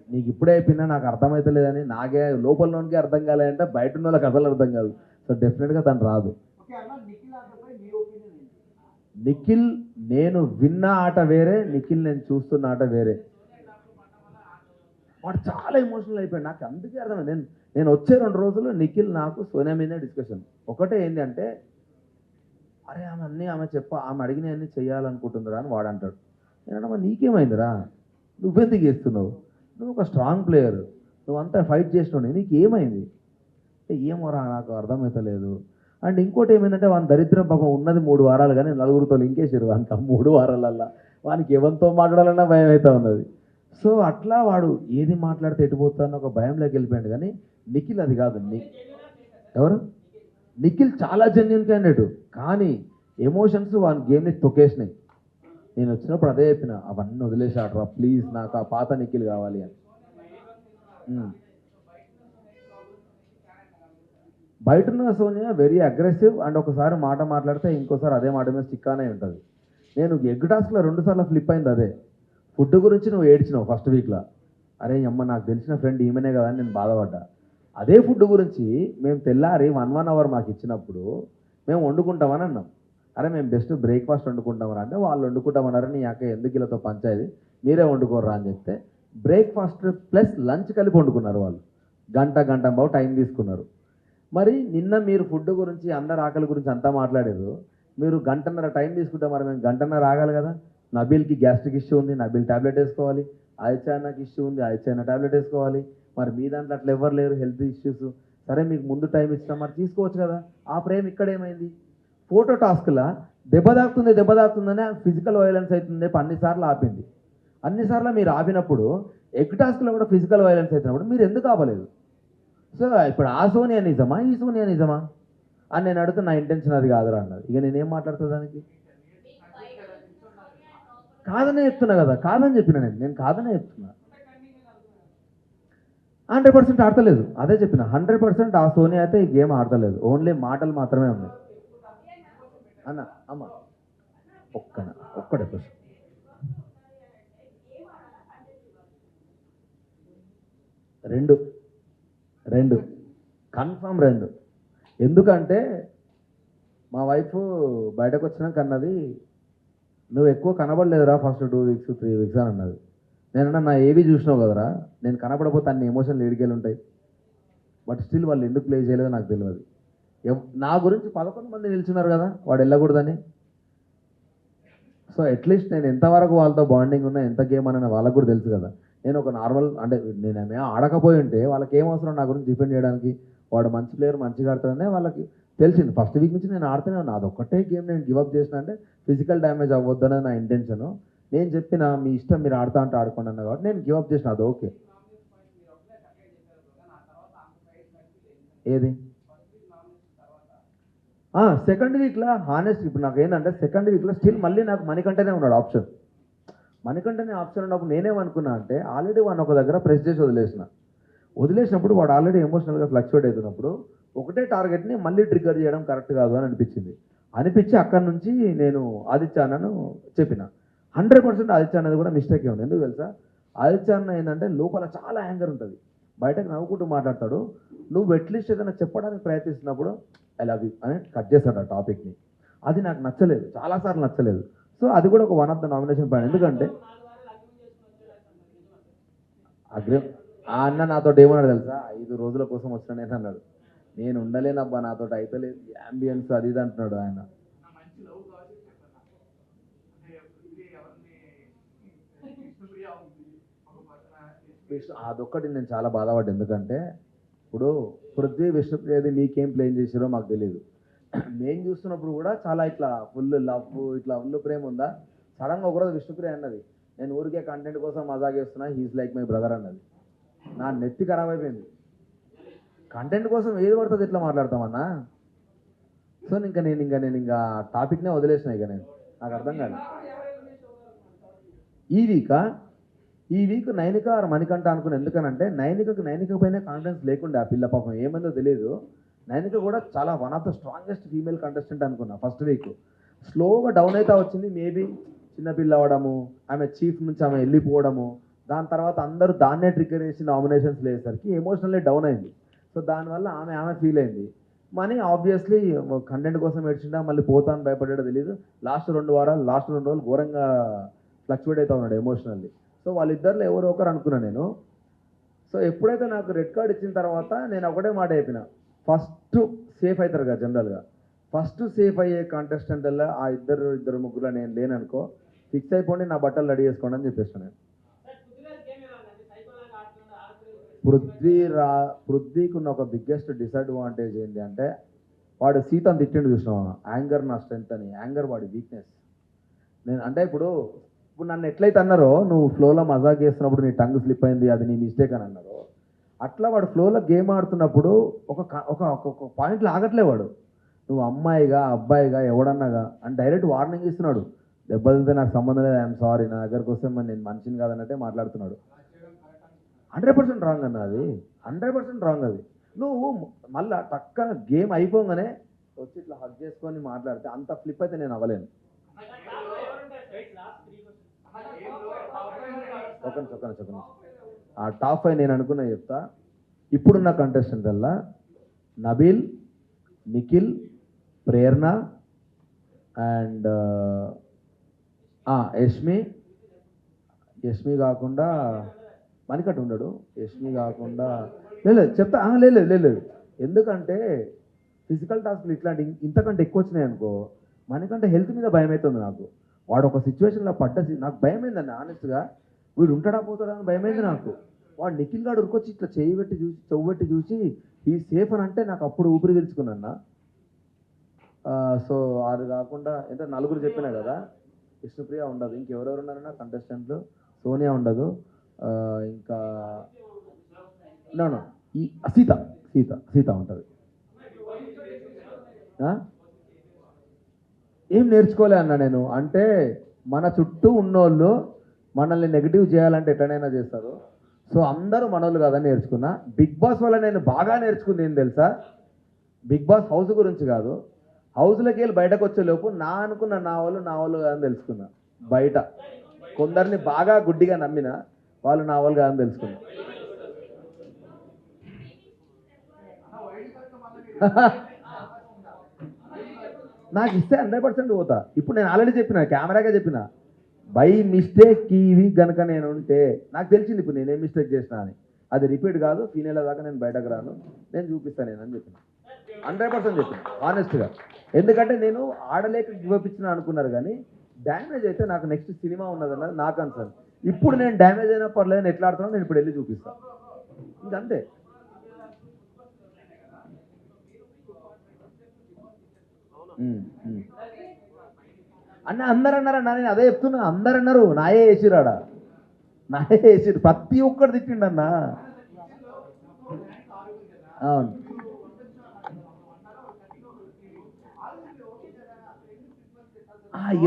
నీకు ఇప్పుడే అయిపోయినా నాకు అర్థమవుతలేదని నాకే లోపలలోనికే అర్థం కాలేదంటే బయట ఉన్న వాళ్ళకి అసలు అర్థం కాదు. సో డెఫినెట్గా తను రాదు. నిఖిల్ నేను విన్న ఆట వేరే, నిఖిల్ నేను చూస్తున్న ఆట వేరే. వాడు చాలా ఎమోషనల్ అయిపోయాడు. నాకు అందుకే అర్థమైంది. నేను వచ్చే 2 రోజులు నిఖిల్ నాకు సోనియా మీదే డిస్కషన్. ఒకటే ఏంటి అంటే అరే ఆమె అడిగిన అన్నీ చేయాలనుకుంటుందిరా అని వాడు అంటాడు. నేనంటే నీకేమైందిరా, నువ్వెందుకు చేస్తున్నావు, నువ్వు ఒక స్ట్రాంగ్ ప్లేయర్, నువ్వంతా ఫైట్ చేసినావు, నీకు ఏమైంది? ఏమోరా నాకు అర్థమవుతలేదు. అండ్ ఇంకోటి ఏమైందంటే వాని దరిద్రం పాపం ఉన్నది 3 వారాలు కానీ నలుగురితో లింకేసారు వానికి. 3 వారాలల్లా వానికి ఎవరితో మాట్లాడాలన్నా భయం అవుతా ఉన్నది. సో అట్లా వాడు ఏది మాట్లాడితే ఎటుపోతానో ఒక భయంలోకి వెళ్ళిపోయాడు. కానీ నిఖిల్ అది కాదు. ఎవరు? నిఖిల్ చాలా జెన్యున్ క్యాండిడేట్. కానీ ఎమోషన్స్ వాని గేమ్ని తొక్కేసినాయి. నేను వచ్చినప్పుడు అదే చెప్పిన, అవన్నీ వదిలేసి ఆడరా ప్లీజ్, నాకు ఆ పాత నిఖిల్ కావాలి అని. బయట ఉన్న సోనియా వెరీ అగ్రెసివ్. అండ్ ఒకసారి మాట మాట్లాడితే ఇంకోసారి అదే మాట మీద చిక్కానే ఉంటుంది. నేను ఎగ్ టాస్క్లో 2 సార్లు ఫ్లిప్ అయింది అదే. ఫుడ్ గురించి నువ్వు ఏడ్చినావు ఫస్ట్ వీక్లో. అరే అమ్మ నాకు తెలిసిన ఫ్రెండ్ ఈమెనే కదా అని నేను బాధపడ్డా. అదే ఫుడ్ గురించి మేము తెల్లారి 1 అవర్ మాకు ఇచ్చినప్పుడు మేము వండుకుంటామని అన్నాం. అరే మేము బెస్ట్ బ్రేక్ఫాస్ట్ వండుకుంటామని అంటే వాళ్ళు వండుకుంటామన్నారు. నీ అక్క ఎందుకు వీళ్ళతో పంచాయతీ, మీరే వండుకోర్రా అని చెప్తే బ్రేక్ఫాస్ట్ ప్లస్ లంచ్ కలిపి వండుకున్నారు వాళ్ళు. గంట బావు టైం తీసుకున్నారు. మరి నిన్న మీరు ఫుడ్ గురించి అందరు ఆకలి గురించి అంతా మాట్లాడారు. మీరు గంటన్నర టైం తీసుకుంటే మరి మేము గంటన్నర ఆగాలి కదా. నబీల్కి గ్యాస్ట్రిక్ ఇష్యూ ఉంది, నబీల్ ట్యాబ్లెట్ వేసుకోవాలి. ఆయిచానాకి ఇష్యూ ఉంది, ఆయిచానా ట్యాబ్లెట్ వేసుకోవాలి. మరి మీ దాంట్లో అట్లా ఎవరు లేరు హెల్త్ ఇష్యూస్. సరే మీకు ముందు టైం ఇచ్చినా మరి తీసుకోవచ్చు కదా. ఆ ప్రేమ ఇక్కడ ఏమైంది? ఫోటో టాస్క్లా దెబ్బ తాకుతుందనే ఫిజికల్ వైలెన్స్ అవుతుంది అన్నిసార్లు ఆపింది. అన్నిసార్లు మీరు ఆపినప్పుడు ఎగ్ టాస్క్లో కూడా ఫిజికల్ వైలెన్స్ అవుతున్నప్పుడు మీరు ఎందుకు ఆపలేదు? సో ఇప్పుడు ఆ సోనియా నిజమా, ఈ సోనియా నిజమా అని నేను అడిగితే నా ఇంటెన్షన్ అది కాదురా అన్నది. ఇక నేనేం మాట్లాడుతుంది దానికి? కాదనే చెప్తున్నా కదా. కాదని చెప్పిన నేను కాదనే చెప్తున్నా. 100% ఆడతలేదు. అదే చెప్పిన 100% ఆ సోనియా అయితే ఈ గేమ్ ఆడతలేదు. ఓన్లీ మాటలు మాత్రమే ఉన్నాయి. అన్న అమ్మ ఒక్కన ఒక్కడే క్వశ్చన్. రెండు రెండు కన్ఫామ్ రెండు. ఎందుకంటే మా వైఫ్ బయటకు వచ్చినాక అన్నది, నువ్వు ఎక్కువ కనబడలేదురా ఫస్ట్ 2 వీక్స్ 3 వీక్స్ అని అన్నది. నేనన్నా నా ఏవి చూసినావు కదరా, నేను కనపడపోతే అన్ని ఎమోషన్లు ఏడికేలు ఉంటాయి. బట్ స్టిల్ వాళ్ళు ఎందుకు ప్లే చేయలేదో నాకు తెలియదు. నా గురించి 11 మంది నిల్చున్నారు కదా వాడు వెళ్ళకూడదని. సో అట్లీస్ట్ నేను ఎంతవరకు వాళ్ళతో బాండింగ్ ఉన్నా, ఎంత గేమ్ అన్న వాళ్ళకు కూడా తెలుసు కదా. నేను ఒక నార్మల్ అంటే నేను ఏమైనా ఆడకపోయి ఉంటే వాళ్ళకి ఏం అవసరం నా గురించి డిపెండ్ చేయడానికి. వాడు మంచి ప్లేయర్ మంచిగా ఆడతాడనే వాళ్ళకి తెలిసింది. ఫస్ట్ వీక్ నుంచి నేను ఆడుతూనే ఉన్నా. అదొక్కటే గేమ్ నేను గివప్ చేసిన అంటే ఫిజికల్ డ్యామేజ్ అవ్వద్దనేది నా ఇంటెన్షన్. నేను చెప్పిన మీ ఇష్టం, మీరు ఆడుతా అంటే ఆడుకోండి అన్న కాబట్టి నేను గివప్ చేసిన. అది ఓకే. ఏది సెకండ్ వీక్లో హానెస్ట్ ఇప్పుడు నాకు ఏంటంటే సెకండ్ వీక్లో స్టిల్ మళ్ళీ నాకు మణికంటనే ఉన్నాడు ఆప్షన్. మణికంటనే ఆప్షన్ ఉన్నప్పుడు నేనేమనుకున్నా అంటే ఆల్రెడీ వాడిని ఒక దగ్గర ప్రెస్ చేసి వదిలేసినప్పుడు వాడు ఆల్రెడీ ఎమోషనల్గా ఫ్లక్చువేట్ అవుతున్నప్పుడు ఒకటే టార్గెట్ని మళ్ళీ ట్రిగ్గర్ చేయడం కరెక్ట్ కాదు అని అనిపించి అక్కడి నుంచి నేను ఆదిత్య అన్నను చెప్పిన. 100% ఆదిత్య అన్నది కూడా మిస్టేకే ఉంది. ఎందుకు తెలుసా, ఆదిత్య అన్న ఏంటంటే లోపల చాలా యాంగర్ ఉంటుంది, బయటకు నవ్వుకుంటూ మాట్లాడతాడు. నువ్వు అట్లీస్ట్ ఏదైనా చెప్పడానికి ప్రయత్నిస్తున్నప్పుడు ఐ లవ్ యూ అని కట్ చేస్తాడు ఆ టాపిక్ని. అది నాకు నచ్చలేదు, చాలాసార్లు నచ్చలేదు. సో అది కూడా ఒక one of the nomination point. ఎందుకంటే అగ్రి ఆ అన్న నాతో ఏమన్నాడు తెలుసా, 5 రోజుల కోసం వచ్చిన నేను అన్నాడు. నేను ఉండలేనబ్బా, నాతో అయితలేదు అంబియన్స్ అది ఇది అంటున్నాడు ఆయన. అదొక్కటి నేను చాలా బాధపడ్డా. ఎందుకంటే ఇప్పుడు పృథ్వీ విష్ణుప్రియది మీకేం ప్లేన్ చేసారో మాకు తెలియదు. మేము చూస్తున్నప్పుడు కూడా చాలా ఇట్లా ఫుల్ లవ్ ఇట్లా ఫుల్ ప్రేమ ఉందా. సడన్గా ఒకరోజు విష్ణుప్రియ అన్నది, నేను ఊరికే కంటెంట్ కోసం మజా చేస్తున్నా, హీస్ లైక్ మై బ్రదర్ అన్నది. నా నెత్తి ఖరాబ్ అయిపోయింది. కంటెంట్ కోసం ఏది పడుతుంది ఎట్లా మాట్లాడతామన్నా. సో నేను టాపిక్నే వదిలేసిన. ఇక నాకు అర్థం కాదు. ఈ వీక్ నైనిక మణికంఠ అనుకుని. ఎందుకనంటే నైనిక పైన కాన్ఫిడెన్స్ లేకుండా ఆ పిల్ల పాపం ఏమైందో తెలియదు. నైనిక కూడా చాలా one of the strongest female contestant అనుకున్నా ఫస్ట్ వీక్. స్లోగా డౌన్ అయితే వచ్చింది. మేబీ చిన్నపిల్ల అవ్వడము, ఆమె చీఫ్ నుంచి ఆమె వెళ్ళిపోవడము, దాని తర్వాత అందరూ దాన్నే ట్రిగ్గర్ చేసి నామినేషన్స్ లేసరికి ఎమోషనల్లీ డౌన్ అయింది. సో దానివల్ల ఆమె ఫీల్ అయింది. మనీ ఆబ్వియస్లీ కంటెంట్ కోసం ఏడ్చిండా, మళ్ళీ పోతాను భయపడ్డాడో తెలియదు. లాస్ట్ 2 రోజులు ఘోరంగా ఫ్లక్చువేట్ అవుతా ఉన్నాడు ఎమోషనల్లీ. సో వాళ్ళిద్దరిలో ఎవరో ఒకరు అనుకున్నా నేను. సో ఎప్పుడైతే నాకు రెడ్ కార్డ్ ఇచ్చిన తర్వాత నేను ఒకటే మాట చెప్పిన, ఫస్ట్ సేఫ్ అవుతారు కదా జనరల్గా, ఫస్ట్ సేఫ్ అయ్యే కాంటెస్టెంట్లలో ఆ ఇద్దరు ముగ్గురు నేను లేననుకో, ఫిక్స్ అయిపోండి, నా బట్టలు రెడీ చేసుకోండి అని చెప్పేస్తాను నేను. పృథ్వీకి ఉన్న ఒక బిగ్గెస్ట్ డిసడ్వాంటేజ్ ఏంటి అంటే, వాడు సీతను తిట్టిండు చూసినావా, యాంగర్ నా స్ట్రెంత్ అని. యాంగర్ వాడి వీక్నెస్. నేను అంటే ఇప్పుడు నన్ను ఎట్లయితే అన్నారో, నువ్వు ఫ్లోలో మజాక్ చేస్తున్నప్పుడు నీ టంగ్ స్లిప్ అయింది, అది నీ మిస్టేక్ అని అన్నారు. అట్లా వాడు ఫ్లోలో గేమ్ ఆడుతున్నప్పుడు ఒక పాయింట్లో ఆగట్లే వాడు. నువ్వు అమ్మాయిగా అబ్బాయిగా ఎవడన్నాగా అని డైరెక్ట్ వార్నింగ్ ఇస్తున్నాడు. దెబ్బతింటే నాకు సంబంధం లేదు, ఐఎమ్ సారీ, నా దగ్గరకు వస్తే నేను మనిషిని కాదన్నట్టే మాట్లాడుతున్నాడు. 100% రాంగ్ అన్న అది. 100% రాంగ్ అది. నువ్వు మళ్ళీ పక్కన గేమ్ అయిపోగానే వచ్చి ఇట్లా హగ్ చేసుకొని మాట్లాడితే అంత ఫ్లిప్ అయితే నేను అవ్వలేను. ఒక ఆ టాప్ 5 నేను అనుకున్నా చెప్తా. ఇప్పుడున్న కంటెస్టెంట్ వల్ల నబీల్, నిఖిల్, ప్రేరణ అండ్ యష్మి కాకుండా మణికంఠ ఉండడు. యష్మి కాకుండా లేదు చెప్తా. లేదు. ఎందుకంటే ఫిజికల్ టాస్క్లు ఇట్లాంటి ఇంతకంటే ఎక్కువ వచ్చినాయి అనుకో, మణికంఠ హెల్త్ మీద భయం అవుతుంది నాకు. వాడు ఒక సిచ్యువేషన్లో నాకు భయమైందండి ఆనెస్ట్గా. వీడు ఉంటాడా పోతాడా అని భయమైంది నాకు. వాడు నిఖిల్ గాడు ఉరికొచ్చి ఇట్లా చెవు పెట్టి చూసి ఈ సేఫ్ అని అంటే నాకు అప్పుడు ఊపిరి పీల్చుకున్నా. సో అది కాకుండా ఎంత 4 చెప్పినా కదా, విష్ణుప్రియ ఉండదు. ఇంకెవరెవరు ఉన్నారన్నా కంటెస్టెంట్లు, సోనియా ఉండదు, ఇంకా ఈ సీత ఉంటుంది. ఏం నేర్చుకోలే అన్న నేను. అంటే మన చుట్టూ ఉన్నోళ్ళు మనల్ని నెగిటివ్ చేయాలంటే ఎట్లనైనా చేస్తారు. సో అందరూ మనోళ్ళు కాదని నేర్చుకున్నా. బిగ్ బాస్ వల్ల నేను బాగా నేర్చుకుంది ఏం తెలుసా? బిగ్ బాస్ హౌస్ గురించి కాదు, హౌస్లోకి వెళ్ళి బయటకు వచ్చే లోపు నా అనుకున్న నా వాళ్ళు కాదని తెలుసుకున్నా. బయట కొందరిని బాగా గుడ్డిగా నమ్మిన వాళ్ళు నా వాళ్ళు కాదని తెలుసుకున్నా. నాకు ఇస్తే 100% పోతా. ఇప్పుడు నేను ఆల్రెడీ చెప్పిన, కెమెరాగా చెప్పిన, బై మిస్టేక్ ఇవి కనుక నేను ఉంటే నాకు తెలిసింది ఇప్పుడు నేనేం మిస్టేక్ చేసినా అని. అది రిపీట్ కాదు, ఫీనేల దాకా నేను బయటకు రాను, నేను చూపిస్తాను నేను అని చెప్పిన. 100% చెప్పిన ఆనెస్ట్గా. ఎందుకంటే నేను ఆడలేక గివప్ ఇచ్చిన అనుకున్నారు, కానీ డ్యామేజ్ అయితే నాకు నెక్స్ట్ సినిమా ఉన్నదన్నది నా కన్సర్న్. ఇప్పుడు నేను డ్యామేజ్ అయినా పర్లేదు, ఎట్లా ఆడుతున్నాను నేను ఇప్పుడు వెళ్ళి చూపిస్తాను, ఇంకంతే. అన్న అందరు అన్నారన్నా, నేను అదే చెప్తున్నా, అందరు అన్నారు నాయే వేసిరాడా, నాయే వేసిరు, ప్రతి ఒక్కరు తిట్టిండన్నా. అవును,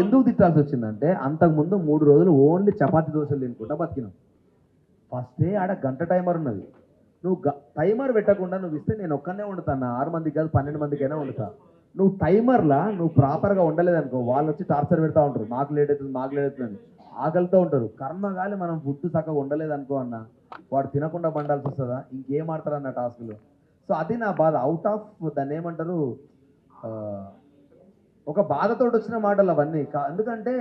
ఎందుకు తిట్టాల్సి వచ్చిందంటే అంతకుముందు 3 రోజులు ఓన్లీ చపాతీ దోశలు తినుకుంటా బతికినాం. ఫస్ట్ డే ఆడ గంట టైమర్ ఉన్నది. నువ్వు టైమర్ పెట్టకుండా నువ్వు ఇస్తే నేను ఒక్కనే వండుతాను, 6 మందికి కాదు 12 మందికైనా వండుతా. నువ్వు టైమర్లా నువ్వు ప్రాపర్గా ఉండలేదనుకో, వాళ్ళు వచ్చి టార్చర్ పెడతా ఉంటారు, మాకు లేట్ అవుతుంది ఆకలితో ఉంటారు. కర్మగాలి మనం ఫుడ్ చక్కగా ఉండలేదనుకో అన్న, వాడు తినకుండా పండాల్సి వస్తుందా, ఇంకేం ఆడతారన్న టాస్క్లు. సో అది నా బాధ. అవుట్ ఆఫ్ దాన్ని ఏమంటారు, ఒక బాధతో వచ్చిన మాటలు అవన్నీ. ఎందుకంటే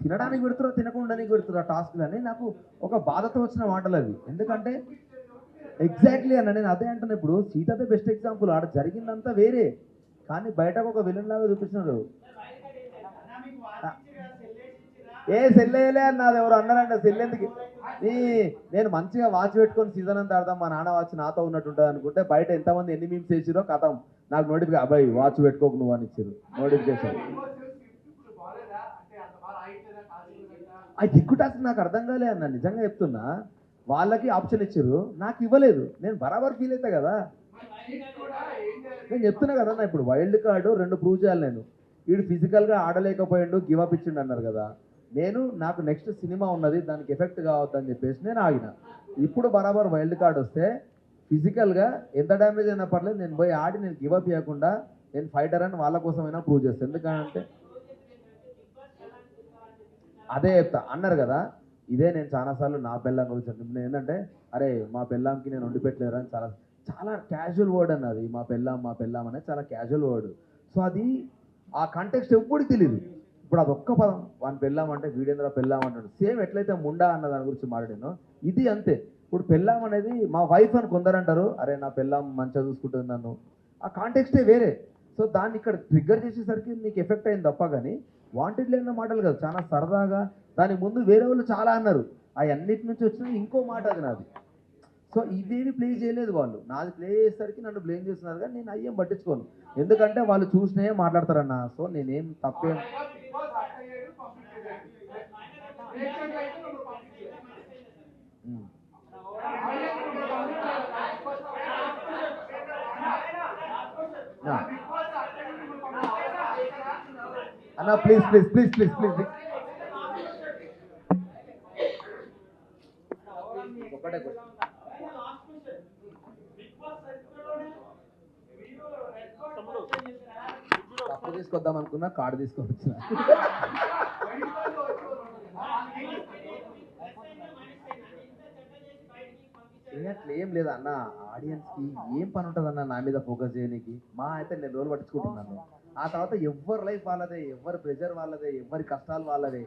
తినడానికి పెడుతున్నా తినకుండానికి పెడుతున్నా టాస్క్లు అని నాకు ఒక బాధతో వచ్చిన మాటలు అవి. ఎందుకంటే ఎగ్జాక్ట్లీ అన్న, నేను అదే అంటున్నా. ఇప్పుడు సీతదే బెస్ట్ ఎగ్జాంపుల్. ఆడ జరిగిందంతా వేరే, కానీ బయటకు ఒక విలన్ లాగా చూపిస్తున్నారు. ఏ సెల్లేయలే అన్నది, ఎవరు అన్నారంట సెల్లెందుకు. నేను మంచిగా వాచ్ పెట్టుకొని సీజన్ అంతా ఆడదాం, మా నాన్న వాచ్ నాతో ఉన్నట్టుంటుంది అనుకుంటే బయట ఎంతమంది ఎన్ని మీమ్స్ చేసిరో కథం, నాకు నోటిఫికేషన్, అబ్బాయి వాచ్ పెట్టుకోకు నువ్వు అని ఇచ్చారు నోటిఫికేషన్. ఆ దిక్కు టాస్క్ నాకు అర్థం కాలే అన్న, నిజంగా చెప్తున్నా. వాళ్ళకి ఆప్షన్ ఇచ్చారు, నాకు ఇవ్వలేదు, నేను బరాబర్ ఫీల్ అవుతా కదా. నేను చెప్తున్నా కదన్నా, ఇప్పుడు వైల్డ్ కార్డు 2 ప్రూవ్ చేయాలి నేను. వీడు ఫిజికల్గా ఆడలేకపోయాడు, గివప్ ఇచ్చిండు అన్నారు కదా. నాకు నెక్స్ట్ సినిమా ఉన్నది, దానికి ఎఫెక్ట్ కావద్దని చెప్పేసి నేను ఆగిన. ఇప్పుడు బరాబర్ వైల్డ్ కార్డ్ వస్తే ఫిజికల్గా ఎంత డ్యామేజ్ అయినా పర్లేదు, నేను పోయి ఆడి నేను గివప్ ఇవ్వకుండా నేను ఫైటర్ అని వాళ్ళ కోసమైనా ప్రూవ్ చేస్తాను. ఎందుకంటే అదే చెప్తా అన్నారు కదా. ఇదే నేను చాలాసార్లు నా పెళ్ళాం గురించి నేను ఏంటంటే, అరే మా పెళ్ళాంకి నేను వండి పెట్టలేరు అని చాలా చాలా క్యాజువల్ వర్డ్ అన్నది. మా పెళ్ళాం అనేది చాలా క్యాజువల్ వర్డ్. సో అది ఆ కంటెక్స్ట్ ఎప్పుడికి తెలియదు. ఇప్పుడు అది ఒక్క పదం, వాని పెళ్ళాం అంటే వీడేంద్ర పెళ్ళాం అంటాడు. సేమ్ ఎట్లయితే ముండా అన్న దాని గురించి మాట్లాడాను, ఇది అంతే. ఇప్పుడు పెళ్ళాం అనేది మా వైఫ్ అని కొందరు అంటారు, అరే నా పెళ్ళాం మంచిగా చూసుకుంటుంది నన్ను, ఆ కాంటెక్స్టే వేరే. సో దాన్ని ఇక్కడ ట్రిగ్గర్ చేసేసరికి నీకు ఎఫెక్ట్ అయింది తప్ప, కానీ వాంటెడ్ లేని మాటలు కాదు, చాలా సరదాగా. దానికి ముందు వేరే వాళ్ళు చాలా అన్నారు, అన్నిటి నుంచి వచ్చిన ఇంకో మాట అది నాది. సో ఇదేమి ప్లే చేయలేదు వాళ్ళు, నాది ప్లే చేసేసరికి నన్ను బ్లేమ్ చేస్తున్నారు, కానీ నేను అయ్యేం పట్టించుకోను. ఎందుకంటే వాళ్ళు చూసినే మాట్లాడతారన్న. సో నేనేం తప్పేం అన్న, please please please please please ఒకటే తప్పు తీసుకొద్దాం అనుకున్నా, కార్డు తీసుకొచ్చిన. అట్లా ఏం లేదా అన్న, ఆడియన్స్కి ఏం పని ఉంటుంది అన్న నా మీద ఫోకస్ చేయడానికి. మా అయితే నేను రోజులు పట్టించుకుంటున్నాను. ఆ తర్వాత ఎవరి లైఫ్ వాళ్ళదే, ఎవరి ప్రెజర్ వాళ్ళదే, ఎవరి కష్టాలు వాళ్ళదే.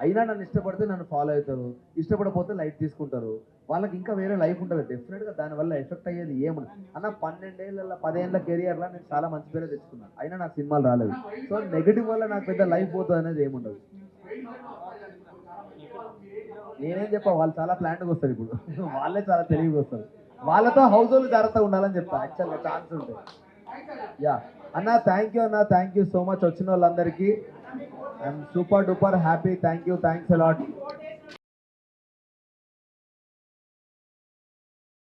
అయినా నన్ను ఇష్టపడితే నన్ను ఫాలో అవుతారు, ఇష్టపడకపోతే లైట్ తీసుకుంటారు. వాళ్ళకి ఇంకా వేరే లైఫ్ ఉంటుంది. డెఫినెట్గా దానివల్ల ఎఫెక్ట్ అయ్యేది ఏముంది అన్న. 12 ఏళ్ళ 10 ఏళ్ళ కెరియర్లో నేను చాలా మంచి పేరే తెచ్చుకున్నాను, అయినా నాకు సినిమాలు రాలేదు. సో నెగిటివ్ వల్ల నాకు పెద్ద లైఫ్ పోతుంది అనేది ఏముండదు. నేనేం చెప్పా, వాళ్ళు చాలా ప్లాంట్గా వస్తారు. ఇప్పుడు వాళ్ళే చాలా తెలివిగా వస్తారు. వాళ్ళతో హౌస్ హోల్డ్ జాగ్రత్తగా ఉండాలని చెప్తా, యాక్చువల్గా ఛాన్స్ ఉంటుంది. యా అన్న, థ్యాంక్ యూ అన్న, థ్యాంక్ యూ సో మచ్ వచ్చిన వాళ్ళందరికీ. I'm super duper happy. Thank you, thanks a lot.